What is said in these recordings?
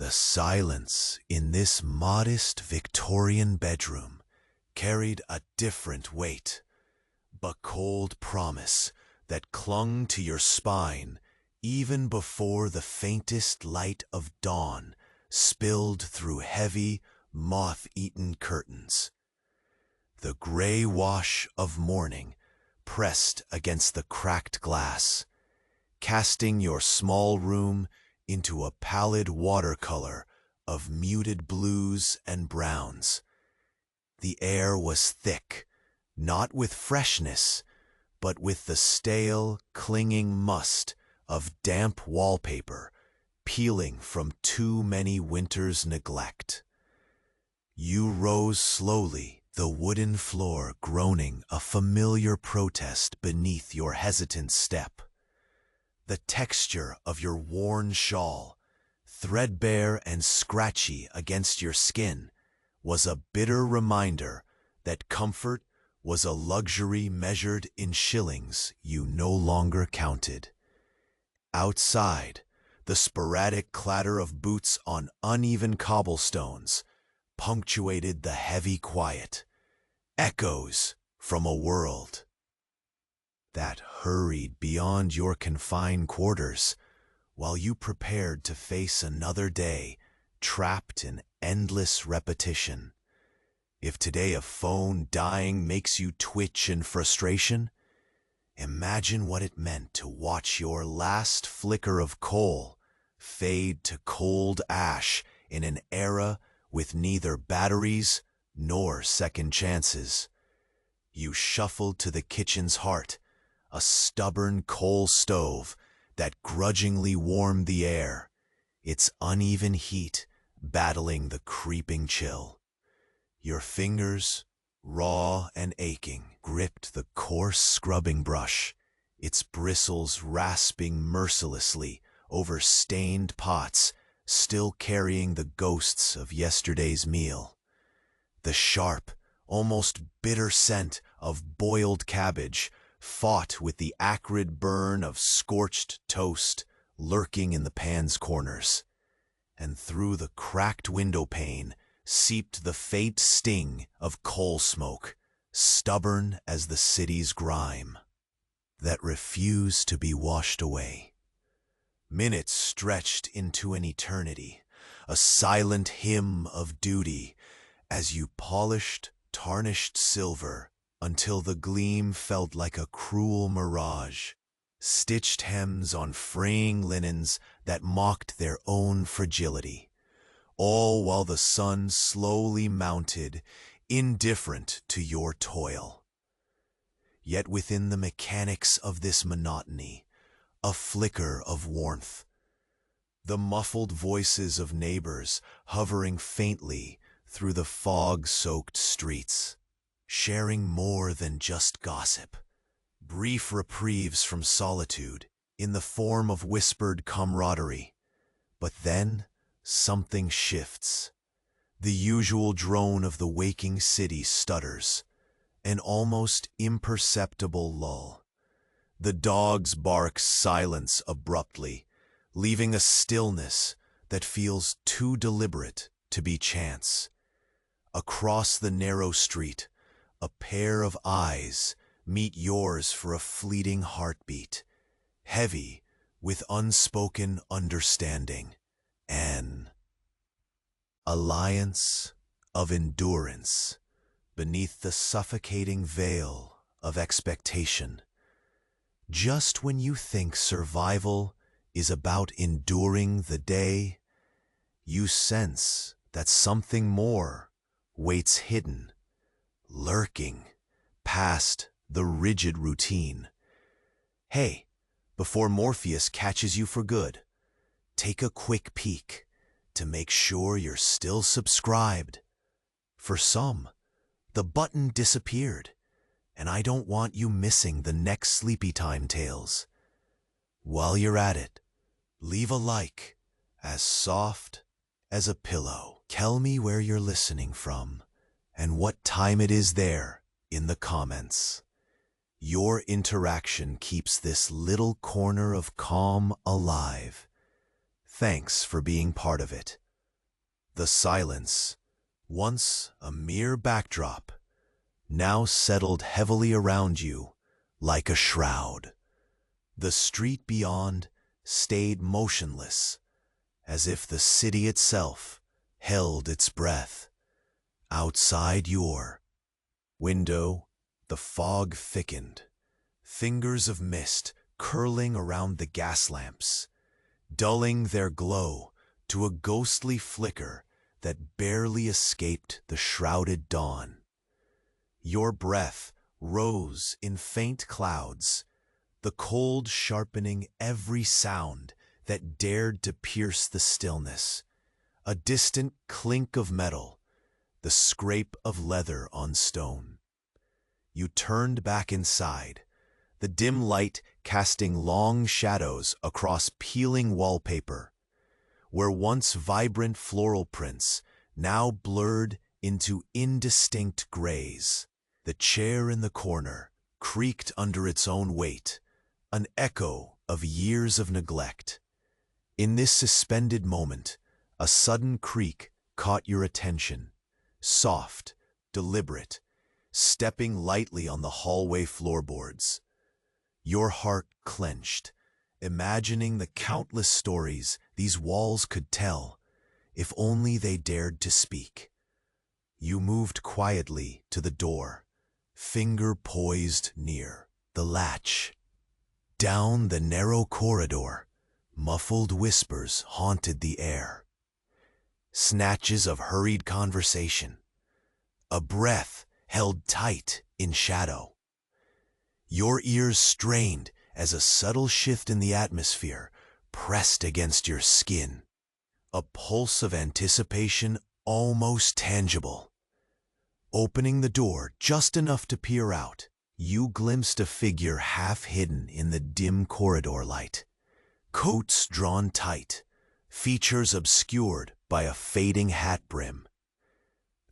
The silence in this modest Victorian bedroom carried a different weight, a cold promise that clung to your spine even before the faintest light of dawn spilled through heavy, moth-eaten curtains. The gray wash of morning pressed against the cracked glass, casting your small room into a pallid watercolor of muted blues and browns. The air was thick, not with freshness, but with the stale, clinging must of damp wallpaper peeling from too many winters' neglect. You rose slowly, the wooden floor groaning a familiar protest beneath your hesitant step. The texture of your worn shawl, threadbare and scratchy against your skin, was a bitter reminder that comfort was a luxury measured in shillings you no longer counted. Outside, the sporadic clatter of boots on uneven cobblestones punctuated the heavy quiet, echoes from a world that hurried beyond your confined quarters while you prepared to face another day trapped in endless repetition. If today a phone dying makes you twitch in frustration, imagine what it meant to watch your last flicker of coal fade to cold ash in an era with neither batteries nor second chances. You shuffled to the kitchen's heart, a stubborn coal stove that grudgingly warmed the air, its uneven heat battling the creeping chill. Your fingers, raw and aching, gripped the coarse scrubbing brush, its bristles rasping mercilessly over stained pots still carrying the ghosts of yesterday's meal. The sharp, almost bitter scent of boiled cabbage fought with the acrid burn of scorched toast lurking in the pan's corners, and through the cracked window pane seeped the faint sting of coal smoke, stubborn as the city's grime, that refused to be washed away. Minutes stretched into an eternity, a silent hymn of duty, as you polished tarnished silver until the gleam felt like a cruel mirage, stitched hems on fraying linens that mocked their own fragility, all while the sun slowly mounted, indifferent to your toil. Yet within the mechanics of this monotony, a flicker of warmth. The muffled voices of neighbors hovering faintly through the fog-soaked streets, sharing more than just gossip, brief reprieves from solitude in the form of whispered camaraderie. But then something shifts. The usual drone of the waking city stutters, an almost imperceptible lull. The dog's bark silence abruptly, leaving a stillness that feels too deliberate to be chance. Across the narrow street, a pair of eyes meet yours for a fleeting heartbeat, heavy with unspoken understanding, an alliance of endurance beneath the suffocating veil of expectation. Just when you think survival is about enduring the day, you sense that something more waits hidden, lurking past the rigid routine. Hey, before Morpheus catches you for good, take a quick peek to make sure you're still subscribed. For some, the button disappeared, and I don't want you missing the next Sleepy Time tales. While you're at it, leave a like, as soft as a pillow. Tell me where you're listening from and what time it is there in the comments. Your interaction keeps this little corner of calm alive. Thanks for being part of it. The silence, once a mere backdrop, now settled heavily around you like a shroud. The street beyond stayed motionless, as if the city itself held its breath. Outside your window, the fog thickened, fingers of mist curling around the gas lamps, dulling their glow to a ghostly flicker that barely escaped the shrouded dawn. Your breath rose in faint clouds, the cold sharpening every sound that dared to pierce the stillness. A distant clink of metal, the scrape of leather on stone. You turned back inside, the dim light casting long shadows across peeling wallpaper, where once vibrant floral prints now blurred into indistinct grays. The chair in the corner creaked under its own weight, an echo of years of neglect. In this suspended moment, a sudden creak caught your attention, soft, deliberate, stepping lightly on the hallway floorboards. Your heart clenched, imagining the countless stories these walls could tell, if only they dared to speak. You moved quietly to the door, finger poised near the latch. Down the narrow corridor, muffled whispers haunted the air. Snatches of hurried conversation, a breath held tight in shadow. Your ears strained as a subtle shift in the atmosphere pressed against your skin, a pulse of anticipation almost tangible. Opening the door just enough to peer out, you glimpsed a figure half hidden in the dim corridor light. Coats drawn tight, features obscured by a fading hat brim.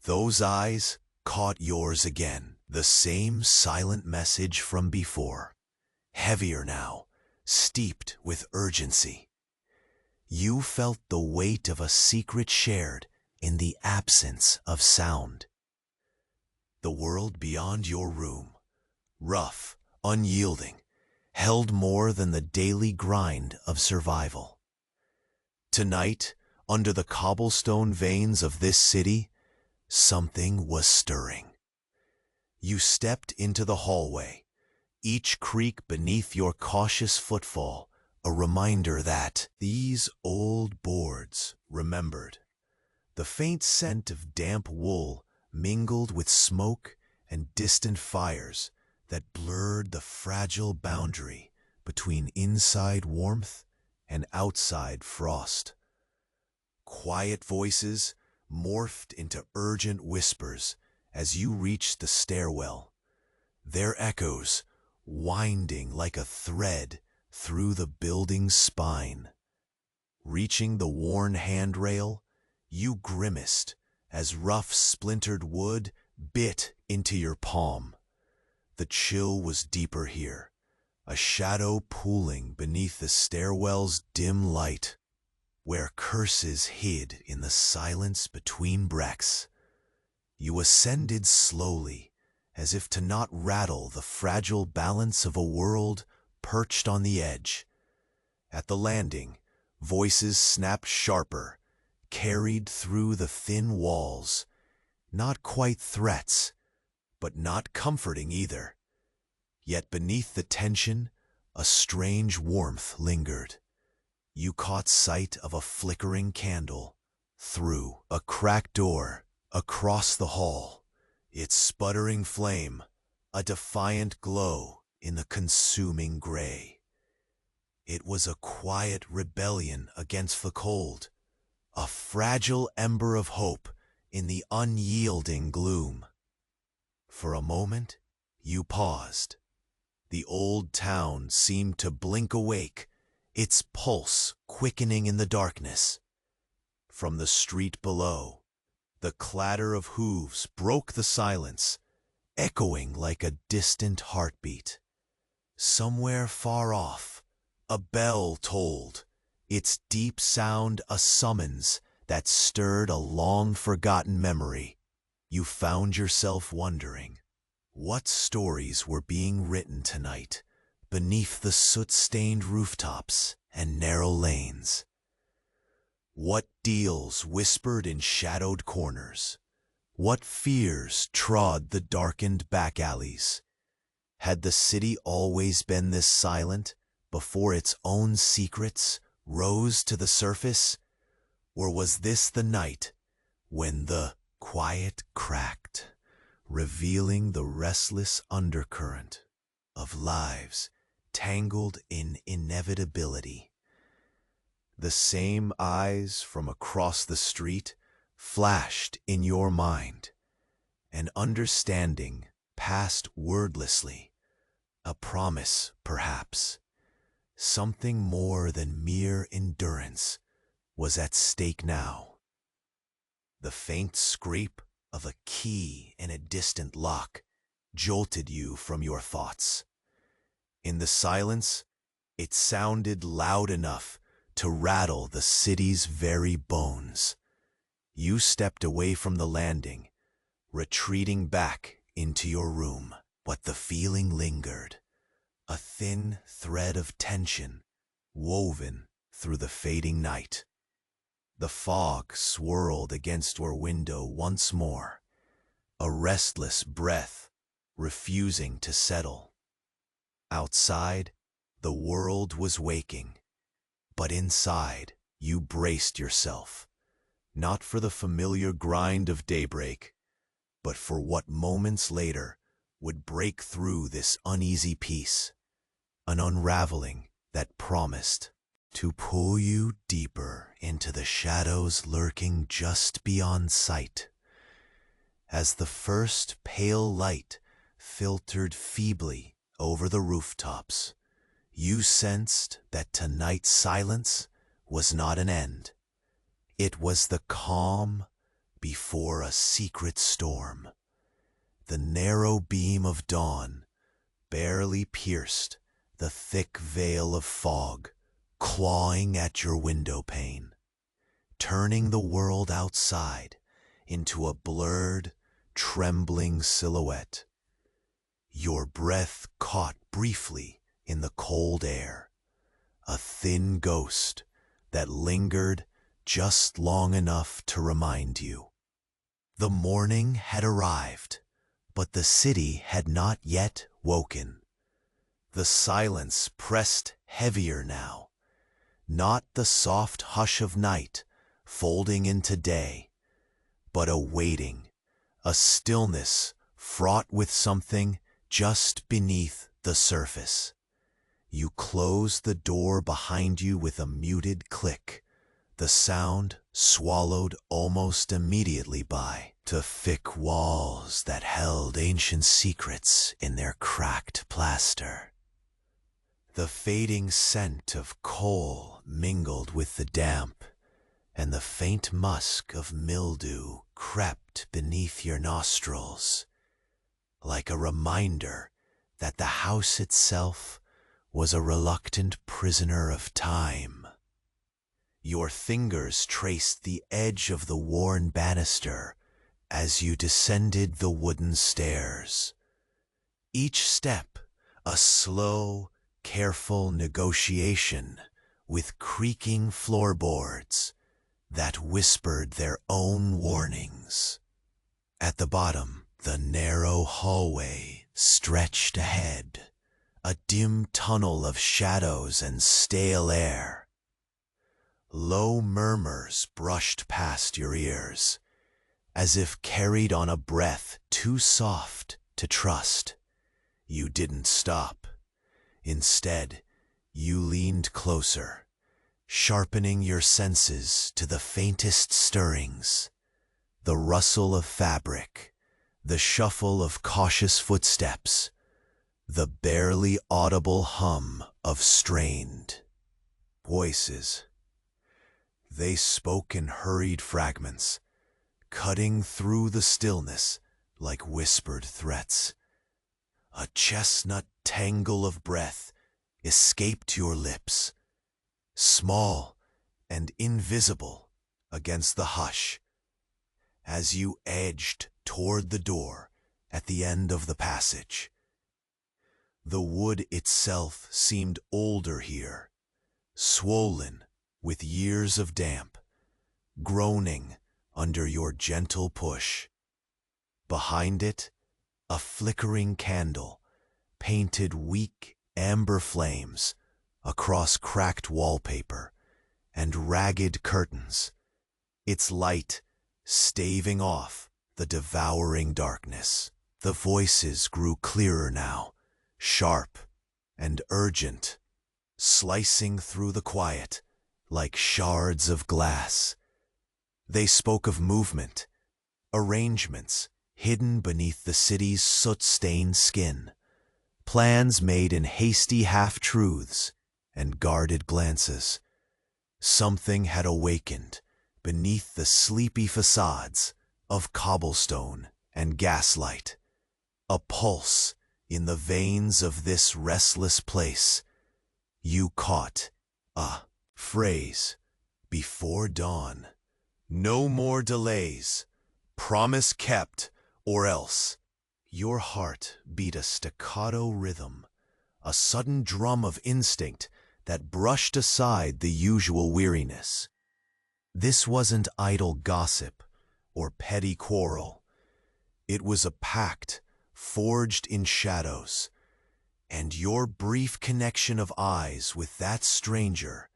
Those eyes caught yours again, the same silent message from before, heavier now, steeped with urgency. You felt the weight of a secret shared in the absence of sound. The world beyond your room, rough, unyielding, held more than the daily grind of survival. Tonight, under the cobblestone veins of this city, something was stirring. You stepped into the hallway, each creak beneath your cautious footfall a reminder that these old boards remembered. The faint scent of damp wool mingled with smoke and distant fires that blurred the fragile boundary between inside warmth and outside frost. Quiet voices morphed into urgent whispers as you reached the stairwell, their echoes winding like a thread through the building's spine. Reaching the worn handrail, you grimaced as rough splintered wood bit into your palm. The chill was deeper here, a shadow pooling beneath the stairwell's dim light, where curses hid in the silence between bricks. You ascended slowly, as if to not rattle the fragile balance of a world perched on the edge. At the landing, voices snapped sharper, carried through the thin walls, not quite threats, but not comforting either. Yet beneath the tension, a strange warmth lingered. You caught sight of a flickering candle through a cracked door across the hall, its sputtering flame a defiant glow in the consuming gray. It was a quiet rebellion against the cold, a fragile ember of hope in the unyielding gloom. For a moment, you paused. The old town seemed to blink awake, its pulse quickening in the darkness. From the street below, the clatter of hooves broke the silence, echoing like a distant heartbeat. Somewhere far off, a bell tolled, its deep sound a summons that stirred a long-forgotten memory, you found yourself wondering what stories were being written tonight beneath the soot-stained rooftops and narrow lanes. What deals whispered in shadowed corners? What fears trod the darkened back alleys? Had the city always been this silent before its own secrets rose to the surface? Or was this the night when the quiet cracked, revealing the restless undercurrent of lives tangled in inevitability? The same eyes from across the street flashed in your mind, an understanding passed wordlessly, a promise, perhaps. Something more than mere endurance was at stake now. The faint scrape of a key in a distant lock jolted you from your thoughts. In the silence, it sounded loud enough to rattle the city's very bones. You stepped away from the landing, retreating back into your room, but the feeling lingered, a thin thread of tension woven through the fading night. The fog swirled against your window once more, a restless breath refusing to settle. Outside, the world was waking, but inside you braced yourself, not for the familiar grind of daybreak, but for what moments later would break through this uneasy peace, an unraveling that promised to pull you deeper into the shadows lurking just beyond sight. As the first pale light filtered feebly over the rooftops, you sensed that tonight's silence was not an end. It was the calm before a secret storm. The narrow beam of dawn barely pierced the thick veil of fog clawing at your window pane, turning the world outside into a blurred, trembling silhouette. Your breath caught briefly in the cold air, a thin ghost that lingered just long enough to remind you. The morning had arrived, but the city had not yet woken. The silence pressed heavier now, not the soft hush of night folding into day, but a waiting, a stillness fraught with something just beneath the surface. You closed the door behind you with a muted click, the sound swallowed almost immediately by the thick walls that held ancient secrets in their cracked plaster. The fading scent of coal mingled with the damp, and the faint musk of mildew crept beneath your nostrils, like a reminder that the house itself was a reluctant prisoner of time. Your fingers traced the edge of the worn banister as you descended the wooden stairs. Each step a slow, careful negotiation with creaking floorboards that whispered their own warnings. At the bottom, the narrow hallway stretched ahead, a dim tunnel of shadows and stale air. Low murmurs brushed past your ears, as if carried on a breath too soft to trust. You didn't stop. Instead, you leaned closer, sharpening your senses to the faintest stirrings, the rustle of fabric, the shuffle of cautious footsteps, the barely audible hum of strained voices. They spoke in hurried fragments, cutting through the stillness like whispered threats. A chestnut tangle of breath escaped your lips, small and invisible against the hush. As you edged toward the door at the end of the passage, the wood itself seemed older here, swollen with years of damp, groaning under your gentle push. Behind it, a flickering candle painted weak amber flames across cracked wallpaper and ragged curtains, its light staving off the devouring darkness. The voices grew clearer now, sharp and urgent, slicing through the quiet like shards of glass. They spoke of movement, arrangements hidden beneath the city's soot-stained skin, plans made in hasty half-truths and guarded glances. Something had awakened beneath the sleepy facades of cobblestone and gaslight, a pulse in the veins of this restless place. You caught a phrase before dawn. No more delays, promise kept, or else. Your heart beat a staccato rhythm, a sudden drum of instinct that brushed aside the usual weariness. This wasn't idle gossip or petty quarrel. It was a pact forged in shadows, and your brief connection of eyes with that stranger,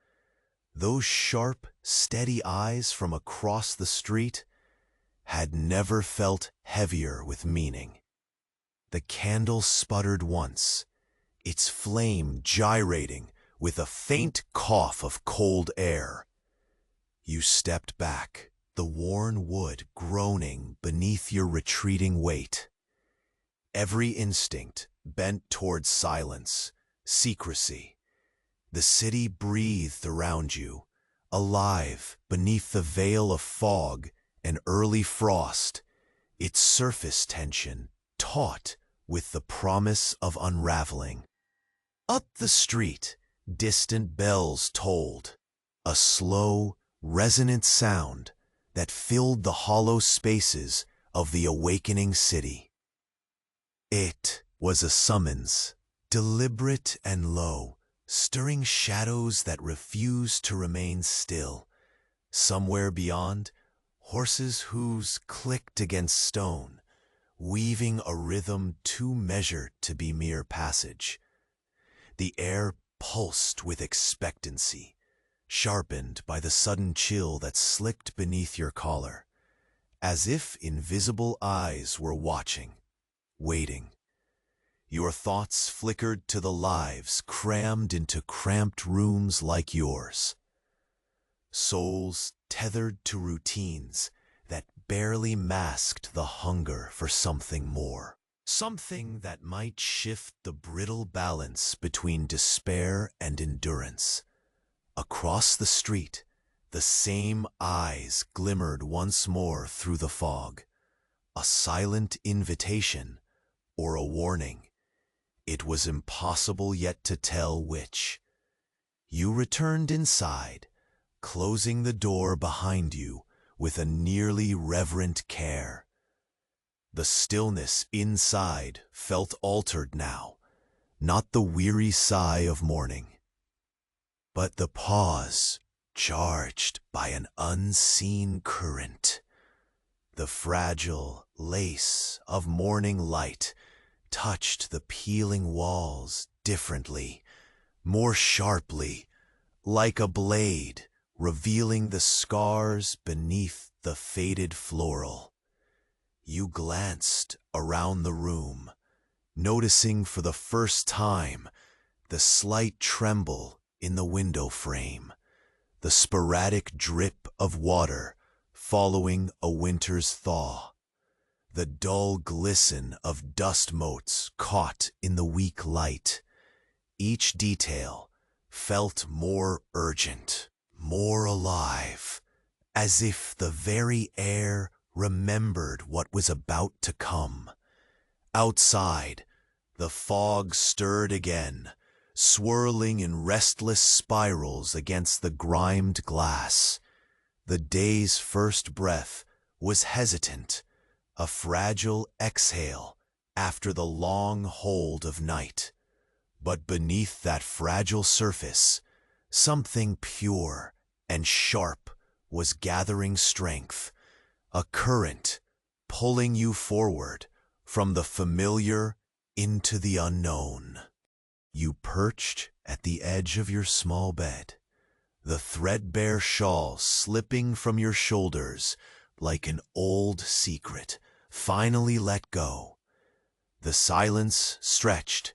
those sharp, steady eyes from across the street, had never felt heavier with meaning. The candle sputtered once, its flame gyrating with a faint cough of cold air. You stepped back, the worn wood groaning beneath your retreating weight. Every instinct bent towards silence, secrecy. The city breathed around you, alive beneath the veil of fog and early frost, its surface tension taut with the promise of unraveling. Up the street, distant bells tolled, a slow, resonant sound that filled the hollow spaces of the awakening city. It was a summons, deliberate and low, stirring shadows that refused to remain still. Somewhere beyond, horses' hooves clicked against stone, weaving a rhythm too measured to be mere passage. The air pulsed with expectancy, sharpened by the sudden chill that slicked beneath your collar, as if invisible eyes were watching, waiting. Your thoughts flickered to the lives crammed into cramped rooms like yours. Souls tethered to routines that barely masked the hunger for something more. Something that might shift the brittle balance between despair and endurance. Across the street, the same eyes glimmered once more through the fog. A silent invitation or a warning. It was impossible yet to tell which. You returned inside, closing the door behind you with a nearly reverent care. The stillness inside felt altered now, not the weary sigh of morning, but the pause charged by an unseen current. The fragile lace of morning light touched the peeling walls differently, more sharply, like a blade, revealing the scars beneath the faded floral. You glanced around the room, noticing for the first time the slight tremble in the window frame, the sporadic drip of water following a winter's thaw, the dull glisten of dust motes caught in the weak light. Each detail felt more urgent, more alive, as if the very air remembered what was about to come. Outside, the fog stirred again, swirling in restless spirals against the grimed glass. The day's first breath was hesitant, a fragile exhale after the long hold of night. But beneath that fragile surface, something pure and sharp was gathering strength, a current pulling you forward from the familiar into the unknown. You perched at the edge of your small bed, the threadbare shawl slipping from your shoulders like an old secret finally let go. The silence stretched,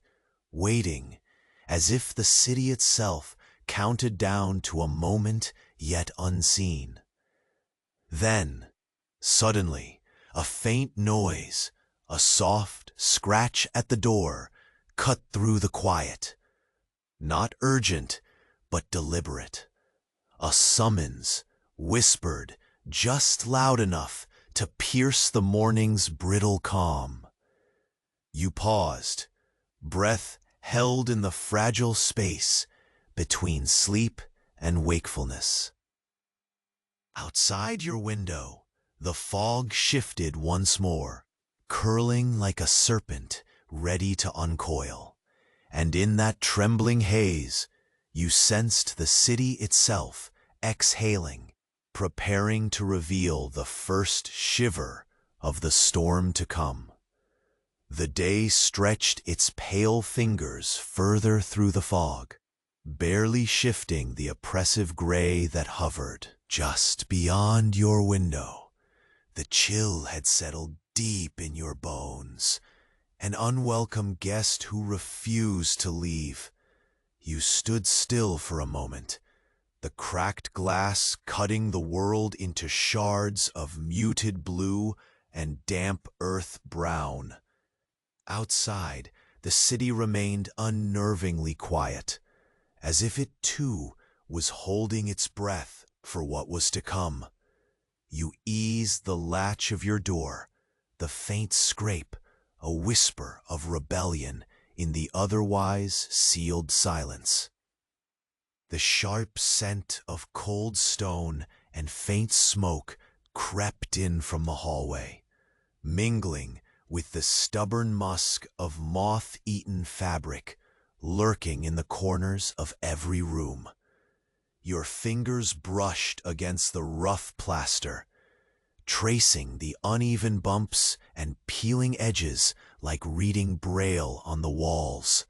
waiting, as if the city itself counted down to a moment yet unseen. Then, suddenly, a faint noise, a soft scratch at the door, cut through the quiet. Not urgent, but deliberate. A summons, whispered just loud enough to pierce the morning's brittle calm. You paused, breath held in the fragile space between sleep and wakefulness. Outside your window, the fog shifted once more, curling like a serpent ready to uncoil. And in that trembling haze, you sensed the city itself exhaling, preparing to reveal the first shiver of the storm to come. The day stretched its pale fingers further through the fog, barely shifting the oppressive gray that hovered just beyond your window. The chill had settled deep in your bones, an unwelcome guest who refused to leave. You stood still for a moment, the cracked glass cutting the world into shards of muted blue and damp earth brown. Outside, the city remained unnervingly quiet, as if it too was holding its breath for what was to come. You eased the latch of your door, the faint scrape, a whisper of rebellion in the otherwise sealed silence. The sharp scent of cold stone and faint smoke crept in from the hallway, mingling with the stubborn musk of moth-eaten fabric lurking in the corners of every room. Your fingers brushed against the rough plaster, tracing the uneven bumps and peeling edges like reading braille on the walls.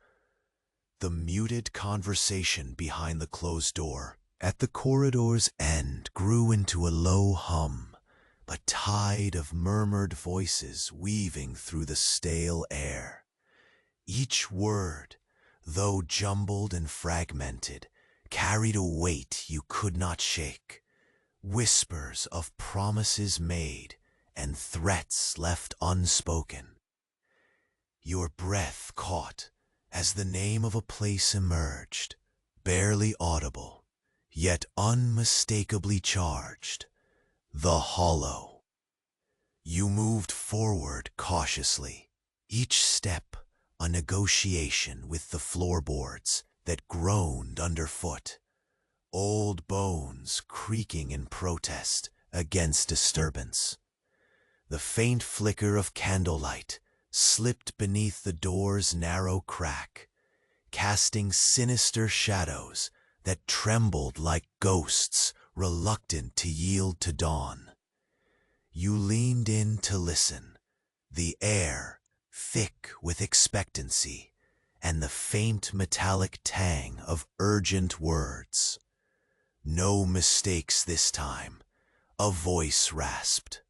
The muted conversation behind the closed door at the corridor's end grew into a low hum, a tide of murmured voices weaving through the stale air. Each word, though jumbled and fragmented, carried a weight you could not shake, whispers of promises made and threats left unspoken. Your breath caught as the name of a place emerged, barely audible, yet unmistakably charged: the Hollow. You moved forward cautiously, each step a negotiation with the floorboards that groaned underfoot, old bones creaking in protest against disturbance. The faint flicker of candlelight slipped beneath the door's narrow crack, casting sinister shadows that trembled like ghosts reluctant to yield to dawn. You leaned in to listen, the air thick with expectancy and the faint metallic tang of urgent words. No mistakes this time, a voice rasped,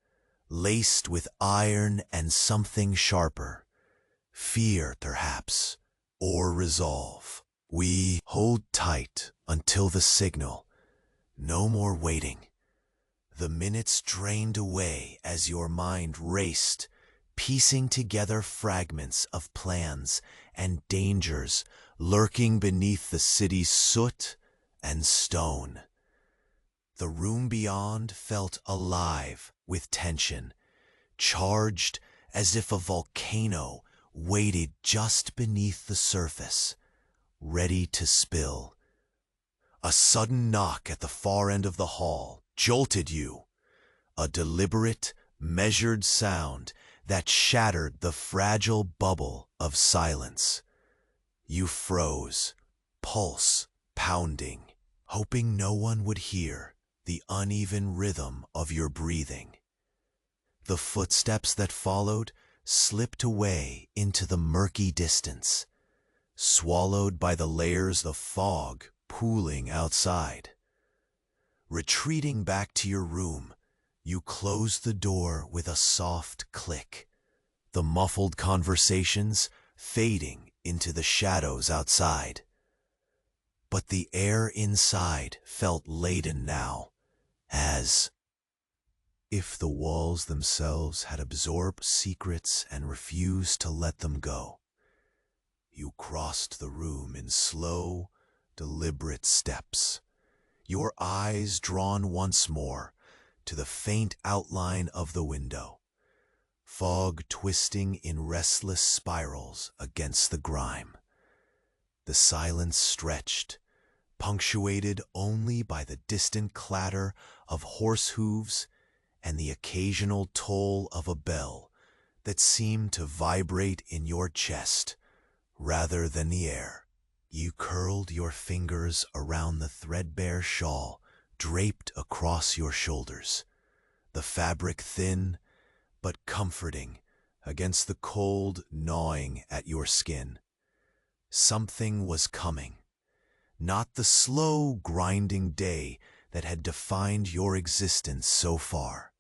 laced with iron and something sharper, fear perhaps, or resolve. We hold tight until the signal. No more waiting. The minutes drained away as your mind raced, piecing together fragments of plans and dangers lurking beneath the city's soot and stone. The room beyond felt alive with tension, charged as if a volcano waited just beneath the surface, ready to spill. A sudden knock at the far end of the hall jolted you, a deliberate, measured sound that shattered the fragile bubble of silence. You froze, pulse pounding, hoping no one would hear the uneven rhythm of your breathing. The footsteps that followed slipped away into the murky distance, swallowed by the layers of fog pooling outside. Retreating back to your room, you closed the door with a soft click, the muffled conversations fading into the shadows outside. But the air inside felt laden now, as if the walls themselves had absorbed secrets and refused to let them go. You crossed the room in slow, deliberate steps, your eyes drawn once more to the faint outline of the window, fog twisting in restless spirals against the grime. The silence stretched, punctuated only by the distant clatter of horse hooves and the occasional toll of a bell that seemed to vibrate in your chest rather than the air. You curled your fingers around the threadbare shawl draped across your shoulders, the fabric thin but comforting against the cold gnawing at your skin. Something was coming, not the slow, grinding day that had defined your existence so far,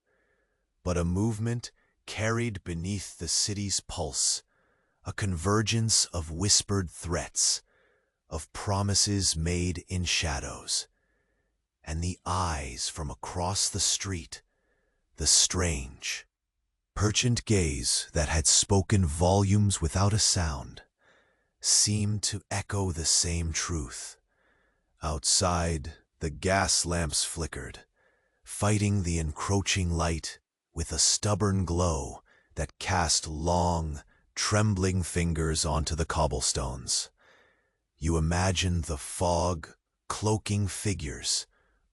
but a movement carried beneath the city's pulse, a convergence of whispered threats, of promises made in shadows, and the eyes from across the street, the strange, perchant gaze that had spoken volumes without a sound, seemed to echo the same truth. Outside, the gas lamps flickered, fighting the encroaching light with a stubborn glow that cast long, trembling fingers onto the cobblestones. You imagined the fog cloaking figures,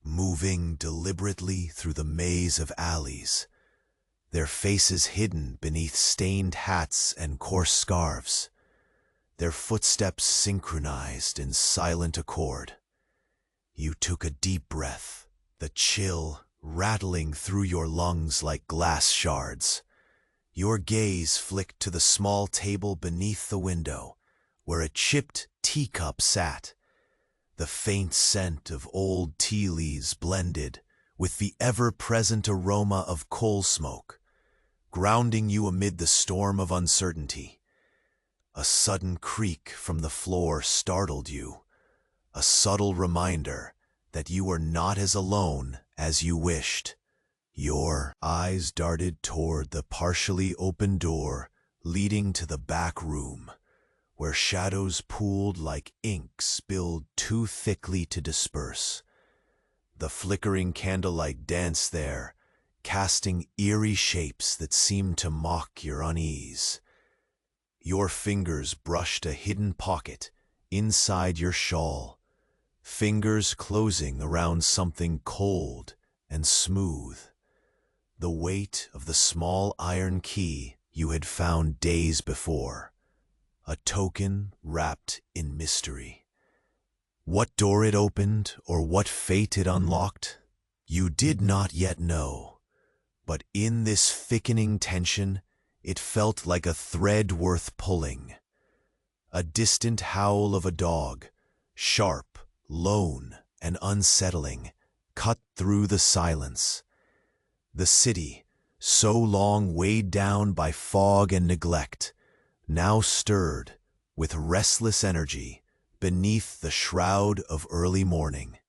moving deliberately through the maze of alleys, their faces hidden beneath stained hats and coarse scarves, their footsteps synchronized in silent accord. You took a deep breath, the chill rattling through your lungs like glass shards. Your gaze flicked to the small table beneath the window, where a chipped teacup sat. The faint scent of old tea leaves blended with the ever-present aroma of coal smoke, grounding you amid the storm of uncertainty. A sudden creak from the floor startled you, a subtle reminder that you were not as alone as you wished. Your eyes darted toward the partially open door leading to the back room, where shadows pooled like ink spilled too thickly to disperse. The flickering candlelight danced there, casting eerie shapes that seemed to mock your unease. Your fingers brushed a hidden pocket inside your shawl, fingers closing around something cold and smooth. The weight of the small iron key you had found days before, a token wrapped in mystery. What door it opened or what fate it unlocked, you did not yet know, but in this thickening tension, it felt like a thread worth pulling. A distant howl of a dog, sharp, lone, and unsettling, cut through the silence. The city, so long weighed down by fog and neglect, now stirred with restless energy beneath the shroud of early morning.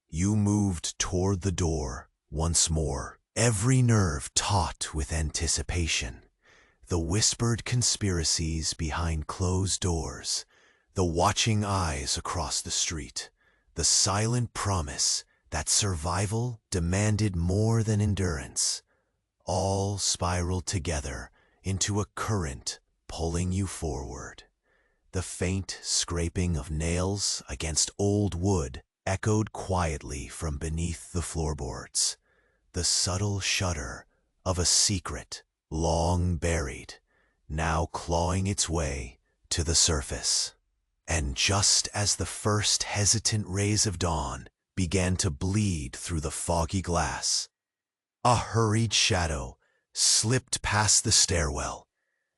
You moved toward the door once more, every nerve taut with anticipation. The whispered conspiracies behind closed doors, the watching eyes across the street, the silent promise that survival demanded more than endurance, all spiraled together into a current pulling you forward. The faint scraping of nails against old wood echoed quietly from beneath the floorboards, the subtle shudder of a secret long buried, now clawing its way to the surface. And just as the first hesitant rays of dawn began to bleed through the foggy glass, a hurried shadow slipped past the stairwell,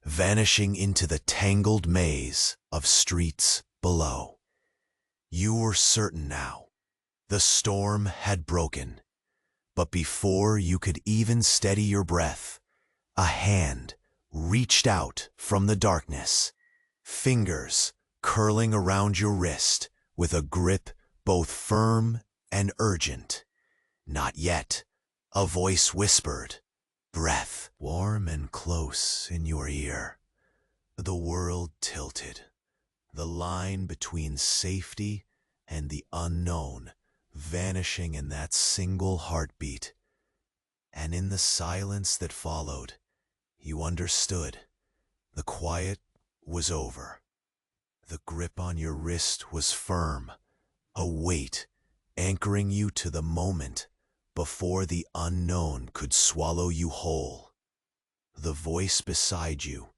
vanishing into the tangled maze of streets below. You were certain now. The storm had broken. But before you could even steady your breath, a hand reached out from the darkness, fingers curling around your wrist with a grip both firm and urgent. Not yet, a voice whispered, breath warm and close in your ear. The world tilted. The line between safety and the unknown vanishing in that single heartbeat. And in the silence that followed, you understood. The quiet was over. The grip on your wrist was firm, a weight anchoring you to the moment before the unknown could swallow you whole. The voice beside you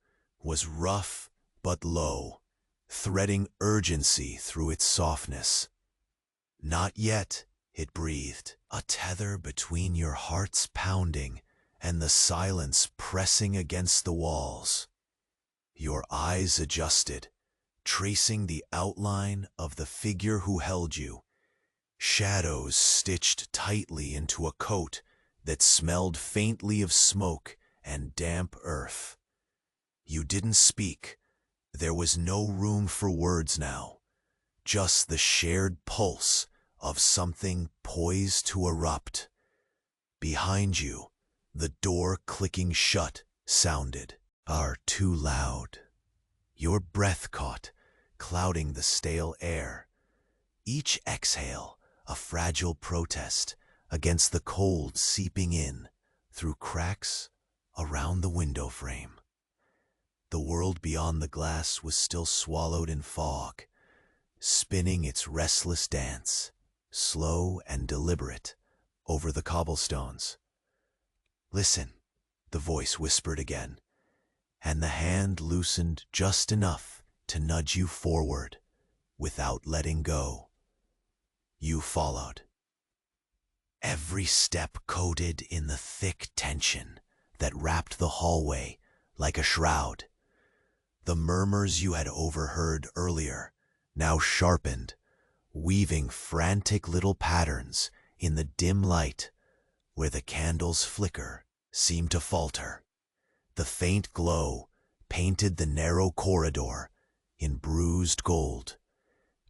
was rough but low, threading urgency through its softness. Not yet, it breathed, a tether between your heart's pounding and the silence pressing against the walls. Your eyes adjusted, tracing the outline of the figure who held you, shadows stitched tightly into a coat that smelled faintly of smoke and damp earth. You didn't speak. There was no room for words now, just the shared pulse of something poised to erupt. Behind you, the door clicking shut sounded far too loud. Your breath caught, clouding the stale air. Each exhale, a fragile protest against the cold seeping in through cracks around the window frame. The world beyond the glass was still swallowed in fog, spinning its restless dance, slow and deliberate, over the cobblestones. Listen, the voice whispered again, and the hand loosened just enough to nudge you forward without letting go. You followed. Every step coated in the thick tension that wrapped the hallway like a shroud. The murmurs you had overheard earlier now sharpened, weaving frantic little patterns in the dim light where the candle's flicker seemed to falter. The faint glow painted the narrow corridor in bruised gold,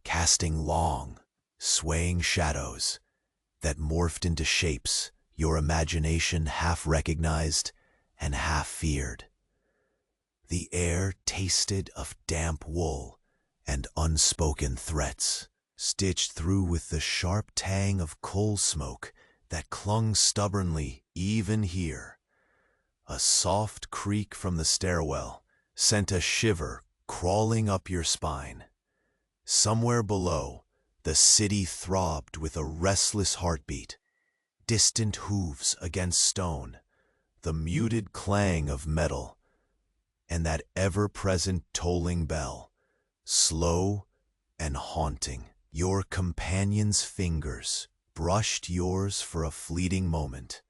casting long, swaying shadows that morphed into shapes your imagination half recognized and half feared. The air tasted of damp wool and unspoken threats, stitched through with the sharp tang of coal smoke that clung stubbornly even here. A soft creak from the stairwell sent a shiver crawling up your spine. Somewhere below, the city throbbed with a restless heartbeat, distant hooves against stone, the muted clang of metal, and that ever-present tolling bell, slow and haunting. Your companion's fingers brushed yours for a fleeting moment,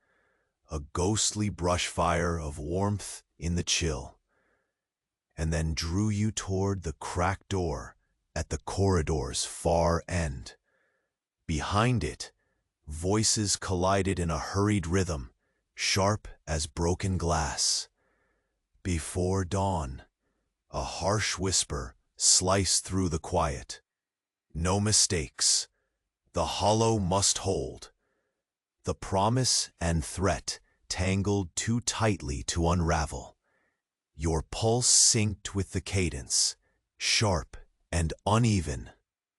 a ghostly brushfire of warmth in the chill, and then drew you toward the cracked door at the corridor's far end. Behind it, voices collided in a hurried rhythm, sharp as broken glass. Before dawn, a harsh whisper sliced through the quiet. No mistakes. The hollow must hold. The promise and threat tangled too tightly to unravel. Your pulse synced with the cadence, sharp and uneven,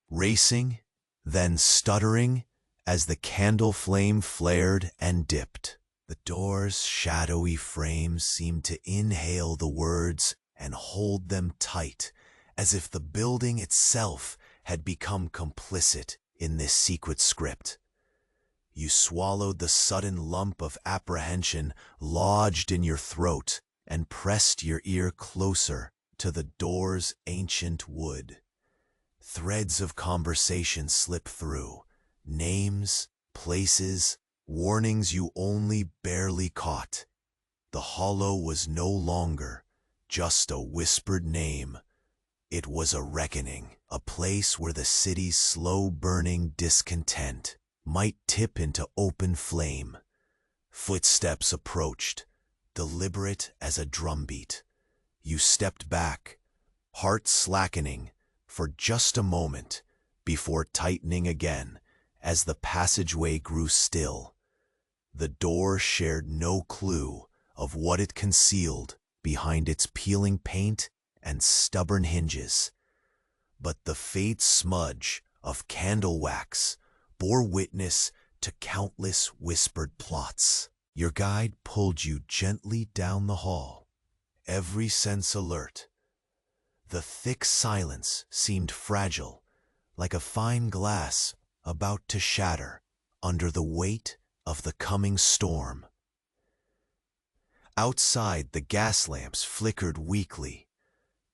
racing, then stuttering as the candle flame flared and dipped. The door's shadowy frame seemed to inhale the words and hold them tight, as if the building itself had become complicit in this secret script. You swallowed the sudden lump of apprehension lodged in your throat and pressed your ear closer to the door's ancient wood. Threads of conversation slip through, names, places, warnings you only barely caught. The hollow was no longer just a whispered name. It was a reckoning, a place where the city's slow-burning discontent might tip into open flame. Footsteps approached, deliberate as a drumbeat. You stepped back, heart slackening for just a moment before tightening again as the passageway grew still. The door shared no clue of what it concealed behind its peeling paint and stubborn hinges, but the faint smudge of candle wax bore witness to countless whispered plots. Your guide pulled you gently down the hall, every sense alert. The thick silence seemed fragile, like a fine glass about to shatter under the weight of the coming storm. Outside, the gas lamps flickered weakly,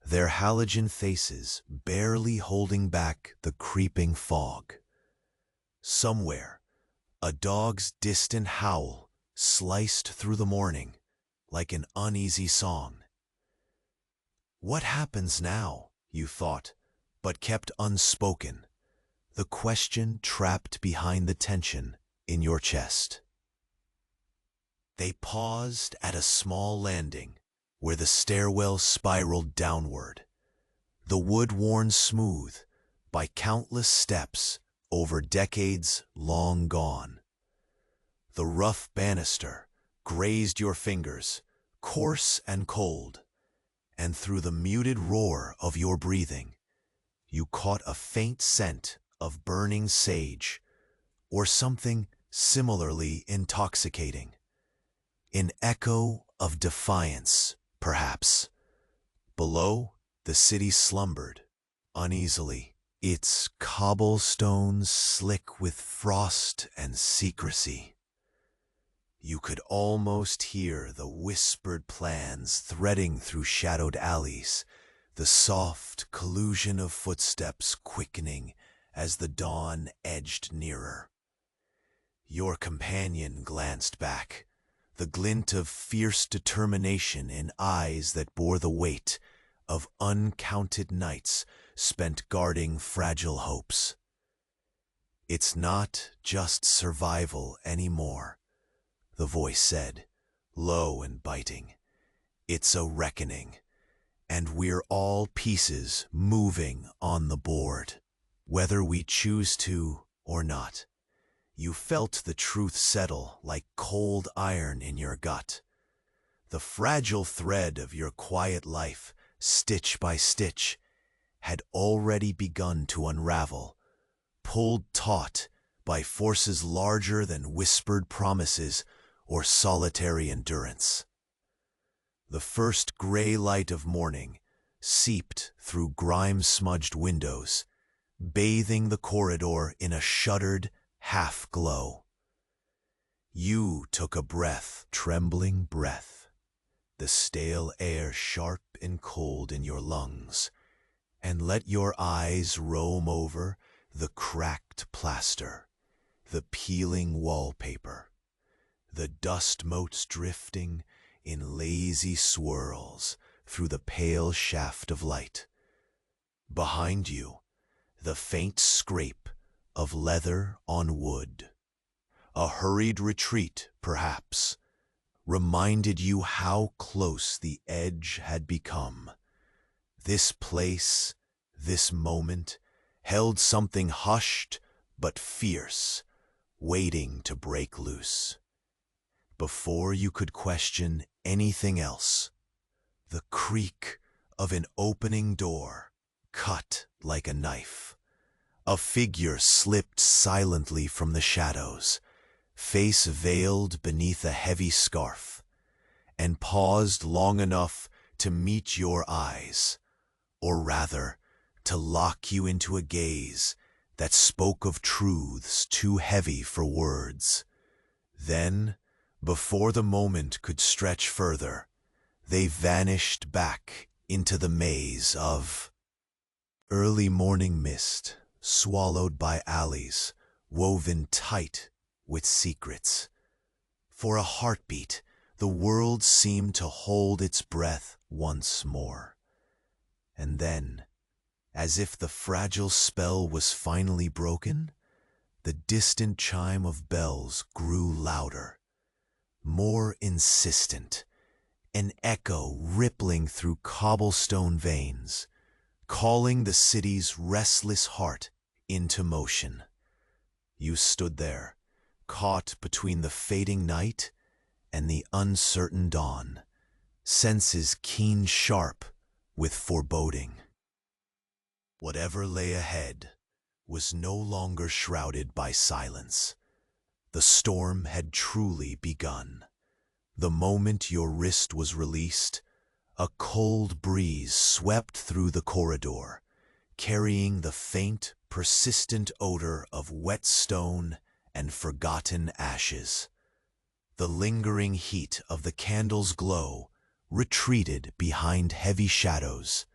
their halogen faces barely holding back the creeping fog. Somewhere, a dog's distant howl sliced through the morning like an uneasy song. What happens now, you thought, but kept unspoken, the question trapped behind the tension in your chest. They paused at a small landing where the stairwell spiraled downward, the wood worn smooth by countless steps over decades long gone. The rough banister grazed your fingers, coarse and cold, and through the muted roar of your breathing, you caught a faint scent of burning sage or something similarly intoxicating. An echo of defiance, perhaps. Below, the city slumbered, uneasily, its cobblestones slick with frost and secrecy. You could almost hear the whispered plans threading through shadowed alleys, the soft collusion of footsteps quickening as the dawn edged nearer. Your companion glanced back, the glint of fierce determination in eyes that bore the weight of uncounted nights spent guarding fragile hopes. It's not just survival anymore, the voice said, low and biting. It's a reckoning, and we're all pieces moving on the board, whether we choose to or not. You felt the truth settle like cold iron in your gut. The fragile thread of your quiet life, stitch by stitch, had already begun to unravel, pulled taut by forces larger than whispered promises or solitary endurance. The first gray light of morning seeped through grime-smudged windows, bathing the corridor in a shuttered half-glow. You took a breath, trembling breath, the stale air sharp and cold in your lungs, and let your eyes roam over the cracked plaster, the peeling wallpaper, the dust motes drifting in lazy swirls through the pale shaft of light. Behind you, the faint scrape of leather on wood. A hurried retreat, perhaps, reminded you how close the edge had become. This place, this moment, held something hushed but fierce, waiting to break loose. Before you could question anything else, the creak of an opening door cut like a knife. A figure slipped silently from the shadows, face veiled beneath a heavy scarf, and paused long enough to meet your eyes, or rather, to lock you into a gaze that spoke of truths too heavy for words. Then, before the moment could stretch further, they vanished back into the maze of early morning mist, swallowed by alleys woven tight with secrets. For a heartbeat, the world seemed to hold its breath once more. And then, as if the fragile spell was finally broken, the distant chime of bells grew louder, more insistent, an echo rippling through cobblestone veins, calling the city's restless heart into motion. You stood there, caught between the fading night and the uncertain dawn, senses keen sharp with foreboding. Whatever lay ahead was no longer shrouded by silence. The storm had truly begun. The moment your wrist was released, a cold breeze swept through the corridor, carrying the faint, persistent odor of wet stone and forgotten ashes. The lingering heat of the candle's glow retreated behind heavy shadows,